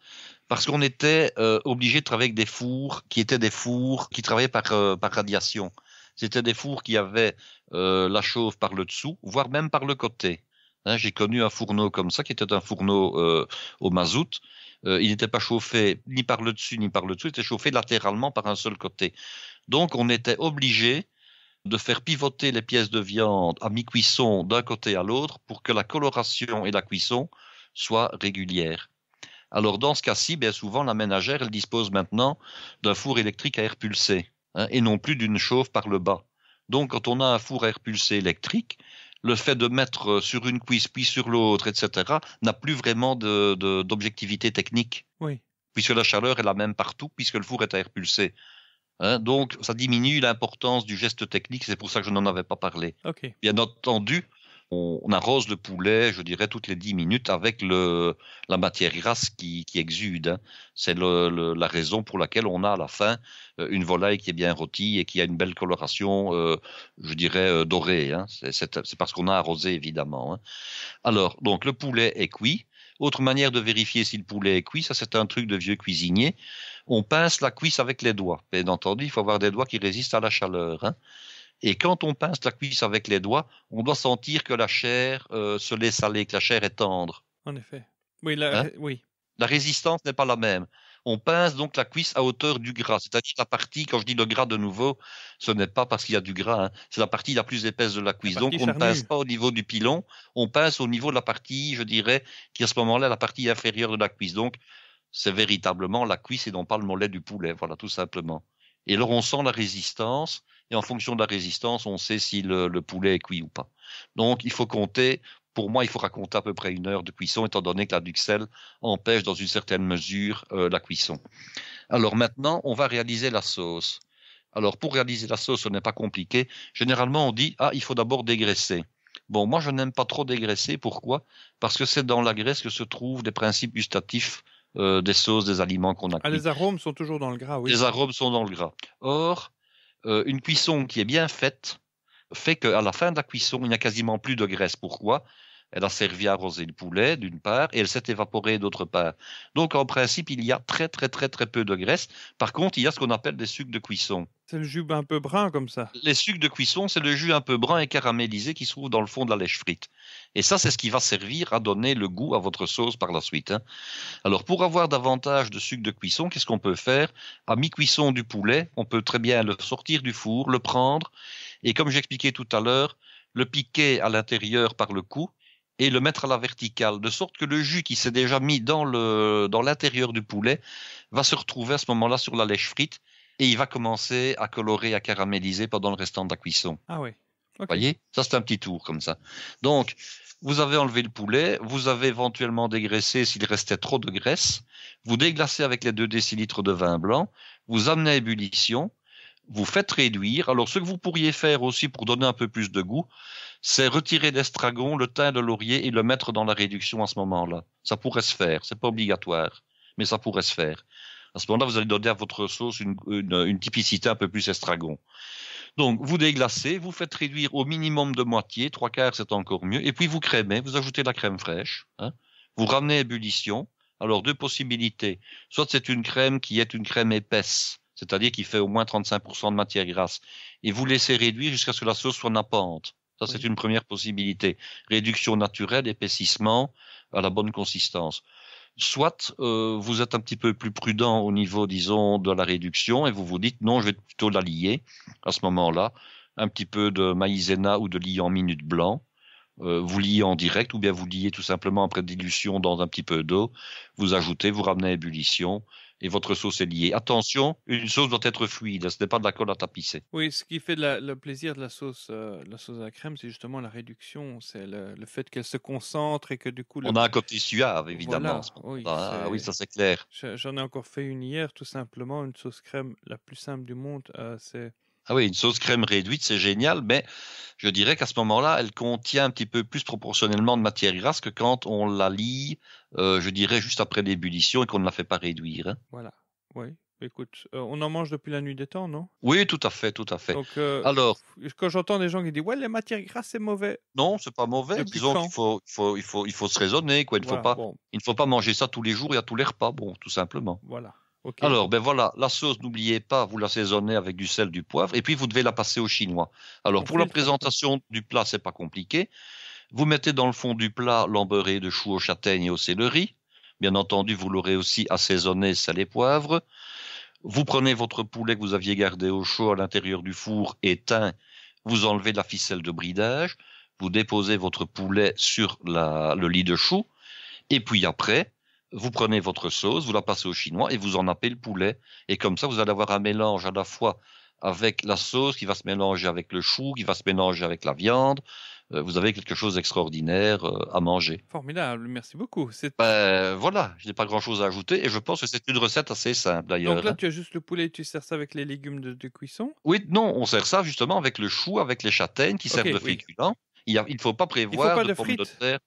Parce qu'on était obligé de travailler avec des fours qui étaient des fours qui travaillaient par radiation. C'était des fours qui avaient la chauffe par le dessous, voire même par le côté. Hein, j'ai connu un fourneau comme ça, qui était un fourneau au mazout. Il n'était pas chauffé ni par le dessus ni par le dessous, il était chauffé latéralement par un seul côté. Donc on était obligé de faire pivoter les pièces de viande à mi-cuisson d'un côté à l'autre pour que la coloration et la cuisson soient régulières. Alors dans ce cas-ci, bien souvent la ménagère, elle dispose maintenant d'un four électrique à air pulsé, hein, et non plus d'une chauffe par le bas. Donc quand on a un four à air pulsé électrique, le fait de mettre sur une cuisse puis sur l'autre, etc., n'a plus vraiment d'objectivité technique. Oui. Puisque la chaleur est la même partout, puisque le four est à air pulsé. Hein, donc, ça diminue l'importance du geste technique, c'est pour ça que je n'en avais pas parlé. Okay. Bien entendu, on arrose le poulet, je dirais, toutes les 10 minutes avec la matière grasse qui exude. Hein. C'est la raison pour laquelle on a à la fin une volaille qui est bien rôtie et qui a une belle coloration, je dirais, dorée. Hein. C'est parce qu'on a arrosé, évidemment. Hein. Alors, donc, le poulet est cuit. Autre manière de vérifier si le poulet est cuit, ça c'est un truc de vieux cuisinier. On pince la cuisse avec les doigts. Bien entendu, il faut avoir des doigts qui résistent à la chaleur. Hein. Et quand on pince la cuisse avec les doigts, on doit sentir que la chair se laisse aller, que la chair est tendre. En effet. Oui, oui. La résistance n'est pas la même. On pince donc la cuisse à hauteur du gras, c'est-à-dire la partie, quand je dis le gras de nouveau, ce n'est pas parce qu'il y a du gras, hein, c'est la partie la plus épaisse de la cuisse. Donc on ne pince pas au niveau du pilon, on pince au niveau de la partie, je dirais, qui à ce moment-là est la partie inférieure de la cuisse. Donc c'est véritablement la cuisse et non pas le mollet du poulet, voilà, tout simplement. Et alors on sent la résistance, et en fonction de la résistance, on sait si le poulet est cuit ou pas. Donc il faut compter. Pour moi, il faudra compter à peu près 1 heure de cuisson, étant donné que la duxelle empêche dans une certaine mesure la cuisson. Alors maintenant, on va réaliser la sauce. Alors pour réaliser la sauce, ce n'est pas compliqué. Généralement, on dit, il faut d'abord dégraisser. Bon, moi, je n'aime pas trop dégraisser. Pourquoi? Parce que c'est dans la graisse que se trouvent les principes gustatifs des sauces, des aliments qu'on a cuits. Les arômes sont toujours dans le gras, oui. Les arômes sont dans le gras. Or, une cuisson qui est bien faite fait qu'à la fin de la cuisson, il n'y a quasiment plus de graisse. Pourquoi? Elle a servi à arroser le poulet, d'une part, et elle s'est évaporée, d'autre part. Donc, en principe, il y a très peu de graisse. Par contre, il y a ce qu'on appelle des sucs de cuisson. C'est le jus un peu brun, comme ça. Les sucs de cuisson, c'est le jus un peu brun et caramélisé qui se trouve dans le fond de la lèche frite. Et ça, c'est ce qui va servir à donner le goût à votre sauce par la suite. Hein. Alors, pour avoir davantage de sucs de cuisson, qu'est-ce qu'on peut faire? À mi-cuisson du poulet, on peut très bien le sortir du four, le prendre, et comme j'expliquais tout à l'heure, le piquer à l'intérieur par le cou et le mettre à la verticale, de sorte que le jus qui s'est déjà mis dans l'intérieur du poulet va se retrouver à ce moment-là sur la lèche frite et il va commencer à colorer, à caraméliser pendant le restant de la cuisson. Ah oui. Okay. Vous voyez? Ça, c'est un petit tour comme ça. Donc, vous avez enlevé le poulet, vous avez éventuellement dégraissé s'il restait trop de graisse, vous déglacez avec les 2 décilitres de vin blanc, vous amenez à ébullition, vous faites réduire. Alors, ce que vous pourriez faire aussi pour donner un peu plus de goût, c'est retirer l'estragon, le thym, le laurier et le mettre dans la réduction à ce moment-là. Ça pourrait se faire, c'est pas obligatoire, mais ça pourrait se faire. À ce moment-là, vous allez donner à votre sauce une typicité un peu plus estragon. Donc, vous déglacez, vous faites réduire au minimum de moitié, 3/4 c'est encore mieux, et puis vous crémez, vous ajoutez la crème fraîche, hein, vous ramenez à ébullition. Alors, 2 possibilités. Soit c'est une crème qui est une crème épaisse, c'est-à-dire qui fait au moins 35% de matière grasse, et vous laissez réduire jusqu'à ce que la sauce soit nappante. Ça, c'est une première possibilité. Réduction naturelle, épaississement à la bonne consistance. Soit vous êtes un petit peu plus prudent au niveau, disons, de la réduction et vous vous dites non, je vais plutôt la lier à ce moment-là. Un petit peu de maïzena ou de liant minute blanc. Vous liez en direct ou bien vous liez tout simplement après dilution dans un petit peu d'eau. Vous ajoutez, vous ramenez à ébullition et votre sauce est liée. Attention, une sauce doit être fluide, ce n'est pas de la colle à tapisser. Oui, ce qui fait le plaisir de la sauce à la crème, c'est justement la réduction, c'est le fait qu'elle se concentre et que du coup... On a un côté suave, évidemment. Voilà, oui, ça c'est clair. J'en ai encore fait une hier, tout simplement, une sauce crème la plus simple du monde, c'est... Ah oui, une sauce crème réduite, c'est génial, mais je dirais qu'à ce moment-là, elle contient un petit peu plus proportionnellement de matière grasse que quand on la lie, je dirais, juste après l'ébullition et qu'on ne la fait pas réduire. Hein. Voilà, oui. Écoute, on en mange depuis la nuit des temps, non? Oui, tout à fait, tout à fait. Donc, alors, quand j'entends des gens qui disent « Ouais, les matières grasses, c'est mauvais. » Non, c'est pas mauvais. Disons qu'il faut se raisonner, quoi. Il ne faut pas manger ça tous les jours et à tous les repas, bon, tout simplement. Voilà. Okay. Alors, ben voilà, la sauce, n'oubliez pas, vous l'assaisonnez avec du sel, du poivre, et puis vous devez la passer au chinois. Alors, pour la présentation du plat, c'est pas compliqué. Vous mettez dans le fond du plat l'embeurré de choux aux châtaignes et au céleri. Bien entendu, vous l'aurez aussi assaisonné, sel et poivre. Vous prenez votre poulet que vous aviez gardé au chaud à l'intérieur du four éteint. Vous enlevez la ficelle de bridage. Vous déposez votre poulet sur le lit de choux. Et puis après, vous prenez votre sauce, vous la passez au chinois et vous en nappez le poulet. Et comme ça, vous allez avoir un mélange à la fois avec la sauce qui va se mélanger avec le chou, qui va se mélanger avec la viande. Vous avez quelque chose d'extraordinaire à manger. Formidable, merci beaucoup. Voilà, je n'ai pas grand-chose à ajouter et je pense que c'est une recette assez simple d'ailleurs. Donc là, tu as juste le poulet et tu sers ça avec les légumes de cuisson? Oui, non, on sert ça justement avec le chou, avec les châtaignes qui servent de féculents. Il ne faut pas prévoir de pommes de terre.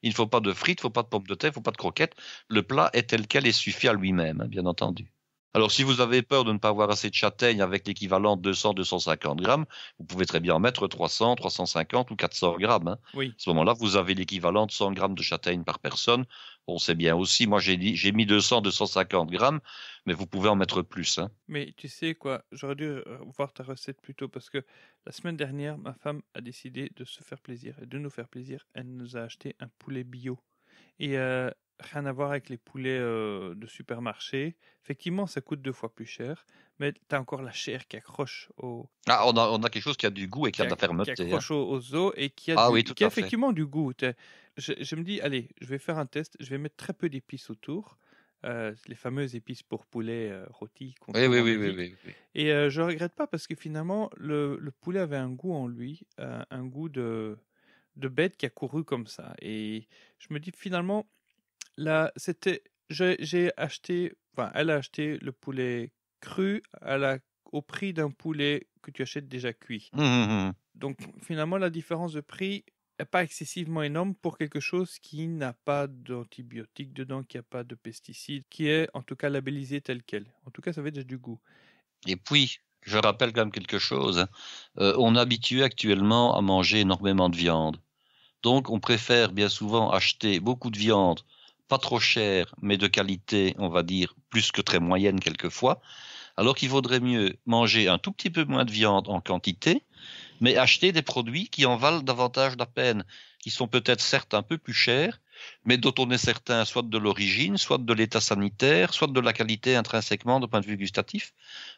Il ne faut pas de frites, il ne faut pas de pommes de terre, il ne faut pas de croquettes. Le plat est tel quel et suffit à lui-même, bien entendu. Alors, si vous avez peur de ne pas avoir assez de châtaignes avec l'équivalent de 200-250 grammes, vous pouvez très bien en mettre 300, 350 ou 400 grammes. Oui. À ce moment-là, vous avez l'équivalent de 100 grammes de châtaignes par personne. Bon, c'est bien aussi. Moi, j'ai mis 200-250 grammes, mais vous pouvez en mettre plus. Mais tu sais quoi, j'aurais dû voir ta recette plus tôt parce que la semaine dernière, ma femme a décidé de se faire plaisir et de nous faire plaisir. Elle nous a acheté un poulet bio. Et rien à voir avec les poulets de supermarché. Effectivement, ça coûte 2 fois plus cher, mais tu as encore la chair qui accroche au... Ah, on a quelque chose qui a du goût et qui a de la fermeté. Qui accroche aux os et qui a, qui a effectivement du goût. Je me dis, allez, je vais faire un test, je vais mettre très peu d'épices autour, les fameuses épices pour poulet rôti. Oui. Et je regrette pas parce que finalement, le poulet avait un goût en lui, un goût de bête qui a couru comme ça. Et je me dis finalement, là, elle a acheté le poulet cru au prix d'un poulet que tu achètes déjà cuit. Donc finalement, la différence de prix n'est pas excessivement énorme pour quelque chose qui n'a pas d'antibiotiques dedans, qui n'a pas de pesticides, qui est en tout cas labellisé tel quel. En tout cas, ça avait déjà du goût. Et puis, je rappelle quand même quelque chose. On est habitué actuellement à manger énormément de viande. Donc, on préfère bien souvent acheter beaucoup de viande, pas trop chère, mais de qualité, on va dire, plus que très moyenne quelquefois, alors qu'il vaudrait mieux manger un tout petit peu moins de viande en quantité, mais acheter des produits qui en valent davantage la peine, qui sont peut-être certes un peu plus chers, mais dont on est certain soit de l'origine, soit de l'état sanitaire, soit de la qualité intrinsèquement de point de vue gustatif.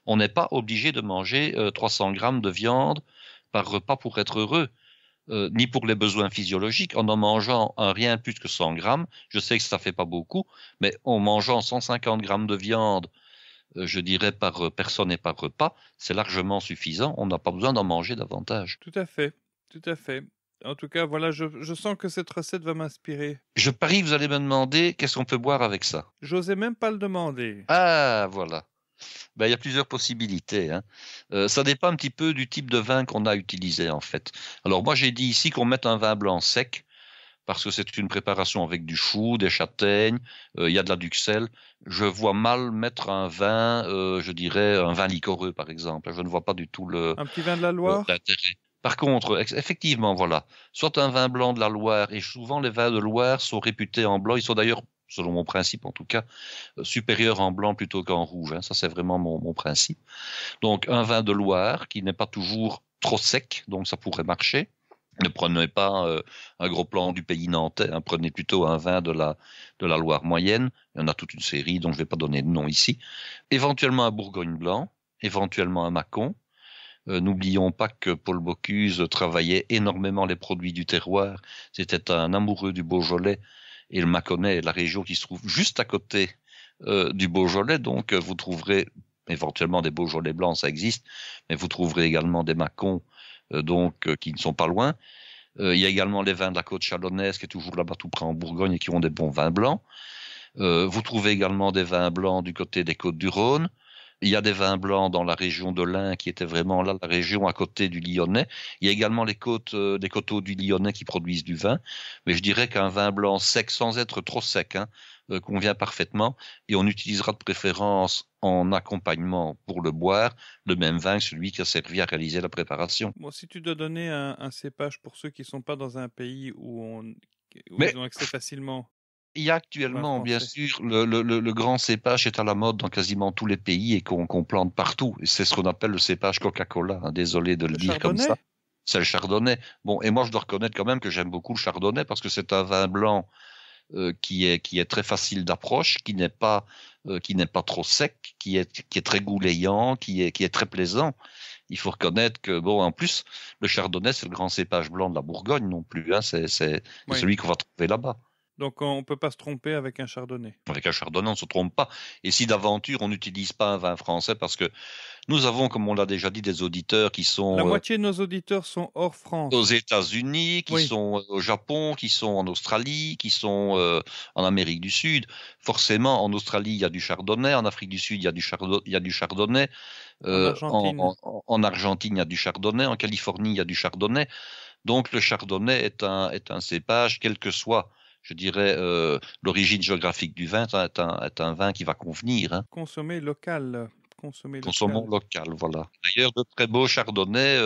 On n'est pas obligé de manger 300 grammes de viande par repas pour être heureux. Ni pour les besoins physiologiques, en mangeant un rien plus que 100 grammes, je sais que ça fait pas beaucoup, mais en mangeant 150 grammes de viande, je dirais par personne et par repas, c'est largement suffisant, on n'a pas besoin d'en manger davantage. Tout à fait. En tout cas, voilà, je sens que cette recette va m'inspirer. Je parie que vous allez me demander qu'est-ce qu'on peut boire avec ça. J'osais même pas le demander. Ah, voilà. Ben, il y a plusieurs possibilités. Ça dépend un petit peu du type de vin qu'on a utilisé en fait. Alors moi j'ai dit ici qu'on mette un vin blanc sec parce que c'est une préparation avec du chou, des châtaignes, il y a de la duxelle. Je vois mal mettre un vin, je dirais un vin liquoreux par exemple. Je ne vois pas du tout un petit vin de la Loire. L'intérêt. Par contre, effectivement, voilà, soit un vin blanc de la Loire, et souvent les vins de Loire sont réputés en blanc, ils sont d'ailleurs, selon mon principe en tout cas, supérieurs en blanc plutôt qu'en rouge. Ça, c'est vraiment mon principe. Donc, un vin de Loire qui n'est pas toujours trop sec, donc ça pourrait marcher. Ne prenez pas un gros plan du pays nantais, prenez plutôt un vin de la Loire moyenne. Il y en a toute une série dont je ne vais pas donner de nom ici. Éventuellement un Bourgogne blanc, éventuellement un Mâcon. N'oublions pas que Paul Bocuse travaillait énormément les produits du terroir. C'était un amoureux du Beaujolais. Et le Mâconnais est la région qui se trouve juste à côté du Beaujolais. Donc, vous trouverez éventuellement des Beaujolais blancs, ça existe. Mais vous trouverez également des Mâcons qui ne sont pas loin. Il y a également les vins de la côte chalonnaise qui est toujours là-bas tout près en Bourgogne et qui ont des bons vins blancs. Vous trouvez également des vins blancs du côté des côtes du Rhône. Il y a des vins blancs dans la région de l'Ain qui était vraiment là, la région à côté du Lyonnais. Il y a également les côtes des coteaux du Lyonnais qui produisent du vin. Mais je dirais qu'un vin blanc sec, sans être trop sec, convient parfaitement. Et on utilisera de préférence en accompagnement pour le boire le même vin que celui qui a servi à réaliser la préparation. Bon, si tu dois donner un cépage pour ceux qui ne sont pas dans un pays où ils ont accès facilement... Il y a actuellement, bien sûr, le grand cépage est à la mode dans quasiment tous les pays et qu'on plante partout. Et c'est ce qu'on appelle le cépage Coca-Cola. Désolé de le dire chardonnay? comme ça. C'est le chardonnay. Bon, et moi je dois reconnaître quand même que j'aime beaucoup le chardonnay parce que c'est un vin blanc qui est très facile d'approche, qui n'est pas trop sec, qui est très goulayant, qui est très plaisant. Il faut reconnaître que bon, en plus, le chardonnay c'est le grand cépage blanc de la Bourgogne non plus. Hein, c'est celui qu'on va trouver là-bas. Donc on ne peut pas se tromper avec un chardonnay. Avec un chardonnay, on ne se trompe pas. Et si d'aventure, on n'utilise pas un vin français, parce que nous avons, comme on l'a déjà dit, des auditeurs qui sont... La moitié de nos auditeurs sont hors France. Aux États-Unis, qui sont au Japon, qui sont en Australie, qui sont en Amérique du Sud. Forcément, en Australie, il y a du chardonnay. En Afrique du Sud, il y a du chardonnay. En Argentine, il y a du chardonnay. En Californie, il y a du chardonnay. Donc le chardonnay est un cépage, quel que soit, je dirais, l'origine géographique du vin, est un vin qui va convenir. Hein. Consommer local. Consommons local, voilà. D'ailleurs, de très beaux chardonnays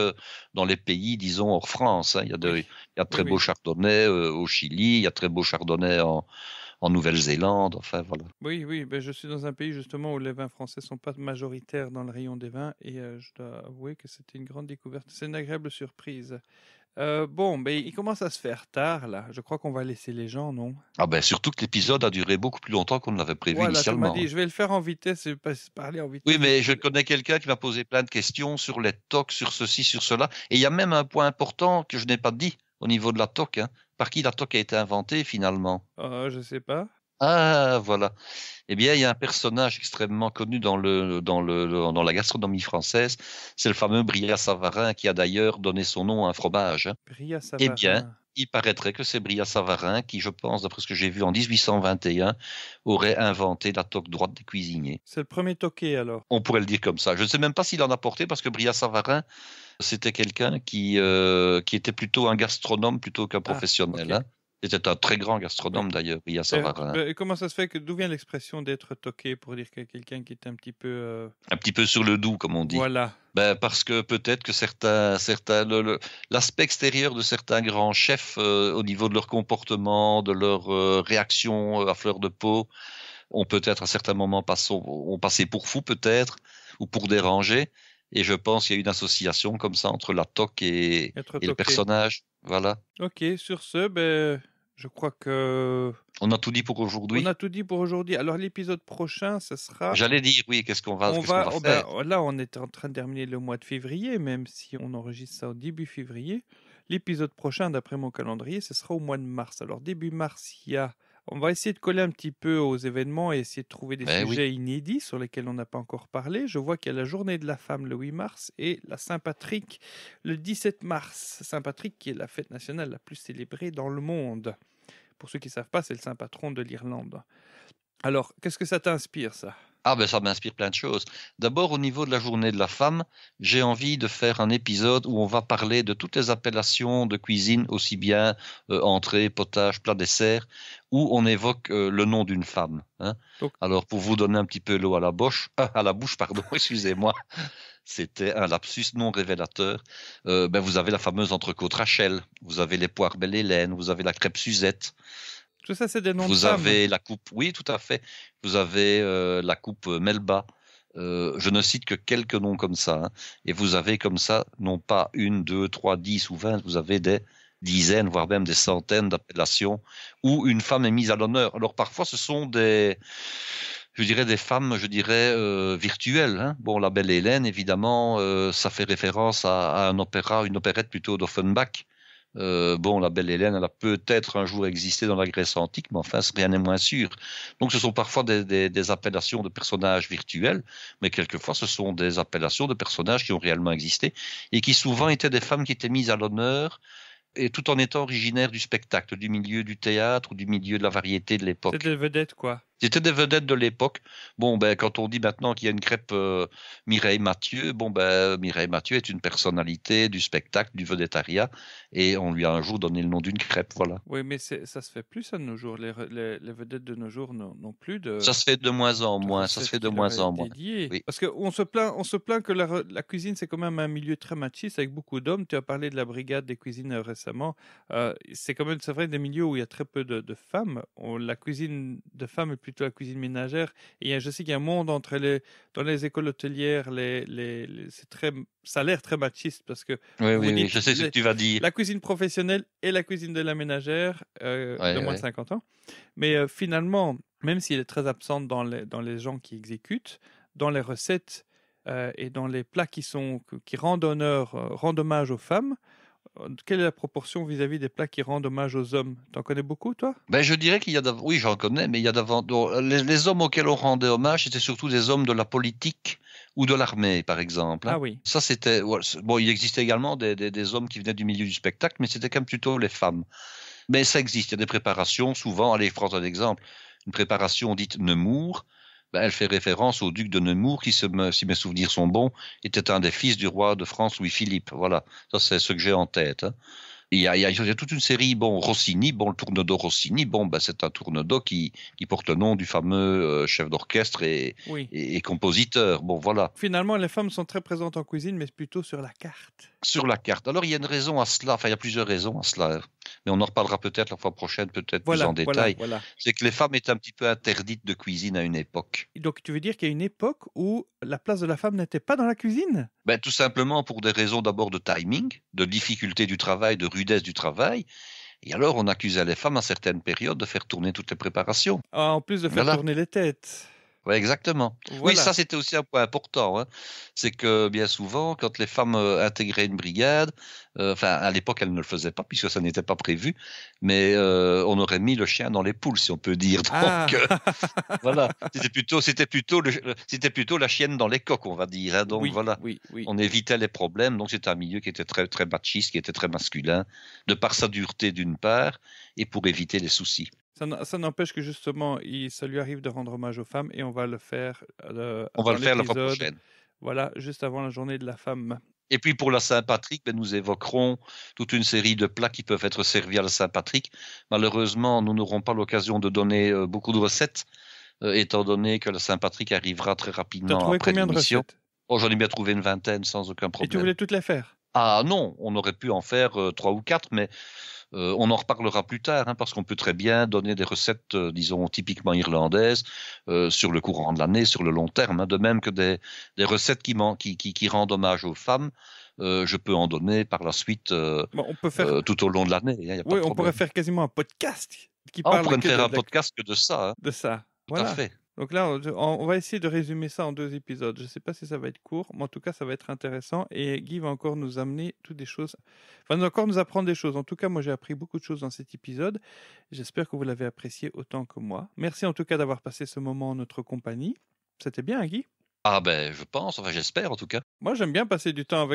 dans les pays, disons, hors France. Hein. Il y a de très beaux chardonnays au Chili, il y a très beaux chardonnays en Nouvelle-Zélande, enfin voilà. Oui, ben, je suis dans un pays justement où les vins français ne sont pas majoritaires dans le rayon des vins et je dois avouer que c'était une grande découverte. C'est une agréable surprise. Bon, ben, il commence à se faire tard là. Je crois qu'on va laisser les gens, non? Ah ben surtout que l'épisode a duré beaucoup plus longtemps qu'on ne l'avait prévu initialement. Tu m'as dit, je vais le faire en vitesse et pas parler en vitesse. Oui, mais je connais quelqu'un qui m'a posé plein de questions sur les tocs, sur ceci, sur cela. Et il y a même un point important que je n'ai pas dit au niveau de la toque. Hein. Par qui la toque a été inventée finalement? Je sais pas. Ah, voilà. Eh bien, il y a un personnage extrêmement connu dans la gastronomie française. C'est le fameux Brillat-Savarin qui a d'ailleurs donné son nom à un fromage. Hein. Brillat-Savarin. Eh bien, il paraîtrait que c'est Brillat-Savarin qui, je pense, d'après ce que j'ai vu en 1821, aurait inventé la toque droite des cuisiniers. C'est le premier toqué alors. On pourrait le dire comme ça. Je ne sais même pas s'il en a porté parce que Brillat-Savarin, c'était quelqu'un qui était plutôt un gastronome plutôt qu'un professionnel. Okay. Hein. C'était un très grand gastronome d'ailleurs, Brillat-Savarin. Et comment ça se fait d'où vient l'expression d'être toqué pour dire que quelqu'un qui est un petit peu... Un petit peu sur le doux, comme on dit. Voilà. Ben, parce que peut-être que l'aspect extérieur de certains grands chefs au niveau de leur comportement, de leur réaction à fleur de peau, ont peut-être à certains moments passé pour fous peut-être, ou pour déranger. Et je pense qu'il y a une association comme ça entre la toque et le personnage. Voilà. Ok, sur ce, ben... Je crois que... On a tout dit pour aujourd'hui. On a tout dit pour aujourd'hui. Alors l'épisode prochain, ce sera... J'allais dire, oui, qu'est-ce qu'on va faire là, on est en train de terminer le mois de février, même si on enregistre ça au début février. L'épisode prochain, d'après mon calendrier, ce sera au mois de mars. Alors début mars, on va essayer de coller un petit peu aux événements et essayer de trouver des sujets inédits sur lesquels on n'a pas encore parlé. Je vois qu'il y a la journée de la femme le 8 mars et la Saint-Patrick le 17 mars. Saint-Patrick qui est la fête nationale la plus célébrée dans le monde. Pour ceux qui ne savent pas, c'est le saint patron de l'Irlande. Alors, qu'est-ce que ça t'inspire, ça ? Ah ben ça m'inspire plein de choses. D'abord, au niveau de la journée de la femme, j'ai envie de faire un épisode où on va parler de toutes les appellations de cuisine, aussi bien entrée, potage, plat, dessert, où on évoque le nom d'une femme. Hein. Alors, pour vous donner un petit peu l'eau à la bouche, excusez-moi, c'était un lapsus non révélateur. Vous avez la fameuse entrecôte Rachel, vous avez les poires Belle-Hélène, vous avez la crêpe Suzette. Tout ça, c'est des noms de femmes. Vous avez la coupe, oui, tout à fait. Vous avez la coupe Melba. Je ne cite que quelques noms comme ça. Hein. Et vous avez comme ça, non pas 1, 2, 3, 10 ou 20, vous avez des dizaines, voire même des centaines d'appellations où une femme est mise à l'honneur. Alors parfois, ce sont des femmes, virtuelles. Hein. Bon, la Belle Hélène, évidemment, ça fait référence à un opéra, une opérette plutôt d'Offenbach. La Belle Hélène, elle a peut-être un jour existé dans la Grèce antique, mais enfin, rien n'est moins sûr. Donc, ce sont parfois des appellations de personnages virtuels, mais quelquefois, ce sont des appellations de personnages qui ont réellement existé et qui souvent étaient des femmes qui étaient mises à l'honneur, et tout en étant originaires du spectacle, du milieu du théâtre ou du milieu de la variété de l'époque. C'était des vedettes, quoi. C'était des vedettes de l'époque. Bon, quand on dit maintenant qu'il y a une crêpe Mireille Mathieu, Mireille Mathieu est une personnalité du spectacle, du vedettariat, et on lui a un jour donné le nom d'une crêpe, voilà. Oui, mais ça se fait plus ça de nos jours. Les vedettes de nos jours n'ont plus de... Ça se fait de moins en moins, Oui. Parce qu'on se plaint que la cuisine, c'est quand même un milieu très machiste, avec beaucoup d'hommes. Tu as parlé de la brigade des cuisines récemment. C'est vrai, des milieux où il y a très peu de femmes. La cuisine de femmes est plutôt plutôt la cuisine ménagère. Et je sais qu'il y a un monde dans les écoles hôtelières, ça a l'air très machiste parce que oui, je sais ce que tu vas dire. La cuisine professionnelle et la cuisine de la ménagère de moins de 50 ans. Mais finalement, même si elle est très absente dans les gens qui exécutent, dans les recettes et dans les plats qui rendent hommage aux femmes, quelle est la proportion vis-à-vis des plats qui rendent hommage aux hommes? T'en connais beaucoup, toi? Je dirais qu'il y a oui, j'en connais, mais il y a les hommes auxquels on rendait hommage, c'était surtout des hommes de la politique ou de l'armée, par exemple. Ah oui. Ça, c'était bon. Il existait également des hommes qui venaient du milieu du spectacle, mais c'était quand même plutôt les femmes. Mais ça existe. Il y a des préparations. Souvent, allez, je prends un exemple. Une préparation dite Nemours. Elle fait référence au duc de Nemours qui, si mes souvenirs sont bons, était un des fils du roi de France Louis-Philippe. Voilà, ça c'est ce que j'ai en tête. Il y a toute une série, Rossini, le tourne-dos Rossini, c'est un tourne-dos qui porte le nom du fameux chef d'orchestre et compositeur. Voilà. Finalement, les femmes sont très présentes en cuisine, mais plutôt sur la carte. Sur la carte. Alors, il y a une raison à cela, il y a plusieurs raisons à cela, mais on en reparlera peut-être la fois prochaine, peut-être plus en détail. Voilà. C'est que les femmes étaient un petit peu interdites de cuisine à une époque. Donc, tu veux dire qu'il y a une époque où la place de la femme n'était pas dans la cuisine? Tout simplement pour des raisons d'abord de timing, de difficulté du travail, de rudesse du travail. Et alors, on accusait les femmes à certaines périodes de faire tourner toutes les préparations. En plus de faire tourner les têtes. Oui, exactement. Voilà. Oui, ça c'était aussi un point important. C'est que bien souvent, quand les femmes intégraient une brigade, à l'époque elles ne le faisaient pas puisque ça n'était pas prévu, mais on aurait mis le chien dans les poules, si on peut dire. Donc voilà, c'était plutôt la chienne dans les coques, on va dire. Donc voilà, on évitait les problèmes. Donc c'était un milieu qui était très très machiste, qui était très masculin, de par sa dureté d'une part, et pour éviter les soucis. Ça n'empêche que justement, ça lui arrive de rendre hommage aux femmes et on va le faire. On va le faire la fois prochaine. Voilà, juste avant la journée de la femme. Et puis pour la Saint-Patrick, nous évoquerons toute une série de plats qui peuvent être servis à la Saint-Patrick. Malheureusement, nous n'aurons pas l'occasion de donner beaucoup de recettes, étant donné que la Saint-Patrick arrivera très rapidement après l'émission. Combien de recettes? J'en ai bien trouvé une vingtaine sans aucun problème. Et tu voulais toutes les faire? Ah non, on aurait pu en faire 3 ou 4, mais on en reparlera plus tard, parce qu'on peut très bien donner des recettes, disons, typiquement irlandaises, sur le courant de l'année, sur le long terme, de même que des recettes qui rendent hommage aux femmes. Je peux en donner par la suite on peut faire... tout au long de l'année. Oui, on pourrait faire quasiment un podcast qui parle on pourrait faire un podcast que de ça. De ça. Tout à fait. Donc là, on va essayer de résumer ça en 2 épisodes. Je ne sais pas si ça va être court, mais en tout cas, ça va être intéressant. Et Guy va encore nous amener toutes des choses. Encore nous apprendre des choses. En tout cas, moi, j'ai appris beaucoup de choses dans cet épisode. J'espère que vous l'avez apprécié autant que moi. Merci en tout cas d'avoir passé ce moment en notre compagnie. C'était bien, Guy? Ah je pense, j'espère en tout cas. Moi j'aime bien passer du temps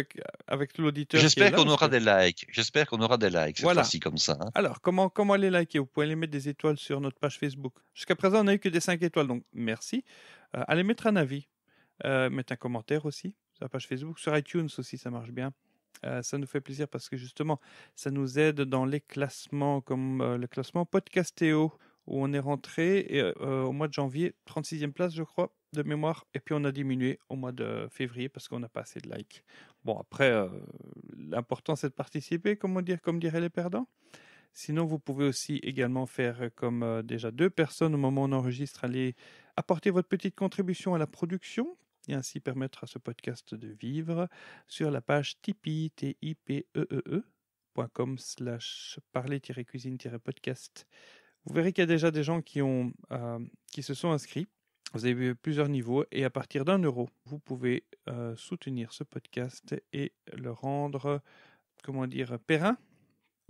avec l'auditeur. J'espère qu'on aura des likes. J'espère qu'on aura des likes cette fois-ci comme ça. Alors comment les liker? Vous pouvez aller mettre des étoiles sur notre page Facebook. Jusqu'à présent on n'a eu que des 5 étoiles, donc merci. Allez mettre un avis, mettre un commentaire aussi sur la page Facebook, sur iTunes aussi ça marche bien. Ça nous fait plaisir parce que justement ça nous aide dans les classements comme le classement Podcastéo où on est rentré au mois de janvier, 36e place je crois de mémoire, et puis on a diminué au mois de février parce qu'on n'a pas assez de likes. Bon après, l'important c'est de participer, comme diraient les perdants. Sinon vous pouvez aussi également faire comme déjà 2 personnes au moment où on enregistre, aller apporter votre petite contribution à la production et ainsi permettre à ce podcast de vivre sur la page Tipeee, tipeee.com/parler-cuisine-podcast. Vous verrez qu'il y a déjà des gens qui se sont inscrits. Vous avez vu plusieurs niveaux et à partir d'€1, vous pouvez soutenir ce podcast et le rendre, périn.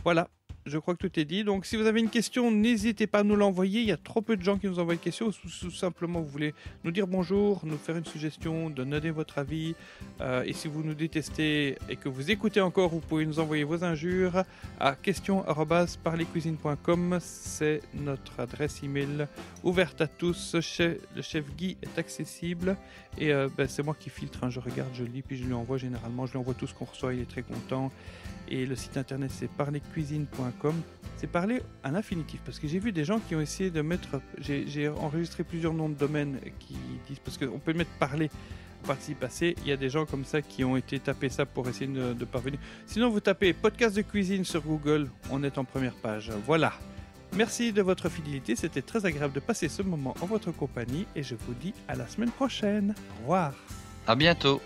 Voilà, je crois que tout est dit. Donc si vous avez une question, n'hésitez pas à nous l'envoyer. Il y a trop peu de gens qui nous envoient des questions. Ou tout simplement, vous voulez nous dire bonjour, nous faire une suggestion, donner votre avis. Et si vous nous détestez et que vous écoutez encore, vous pouvez nous envoyer vos injures à question@parlercuisine.com. C'est notre adresse email ouverte à tous. Le chef Guy est accessible. Et c'est moi qui filtre. Je regarde, je lis, puis je lui envoie généralement. Je lui envoie tout ce qu'on reçoit. Il est très content. Et le site internet c'est parlercuisine.com. C'est parler à l'infinitif parce que j'ai vu des gens qui ont essayé de mettre. J'ai enregistré plusieurs noms de domaines qui disent parce qu'on peut mettre parler participe passé. Il y a des gens comme ça qui ont été taper ça pour essayer de parvenir. Sinon vous tapez podcast de cuisine sur Google, on est en première page. Voilà. Merci de votre fidélité, c'était très agréable de passer ce moment en votre compagnie et je vous dis à la semaine prochaine. Au revoir. À bientôt.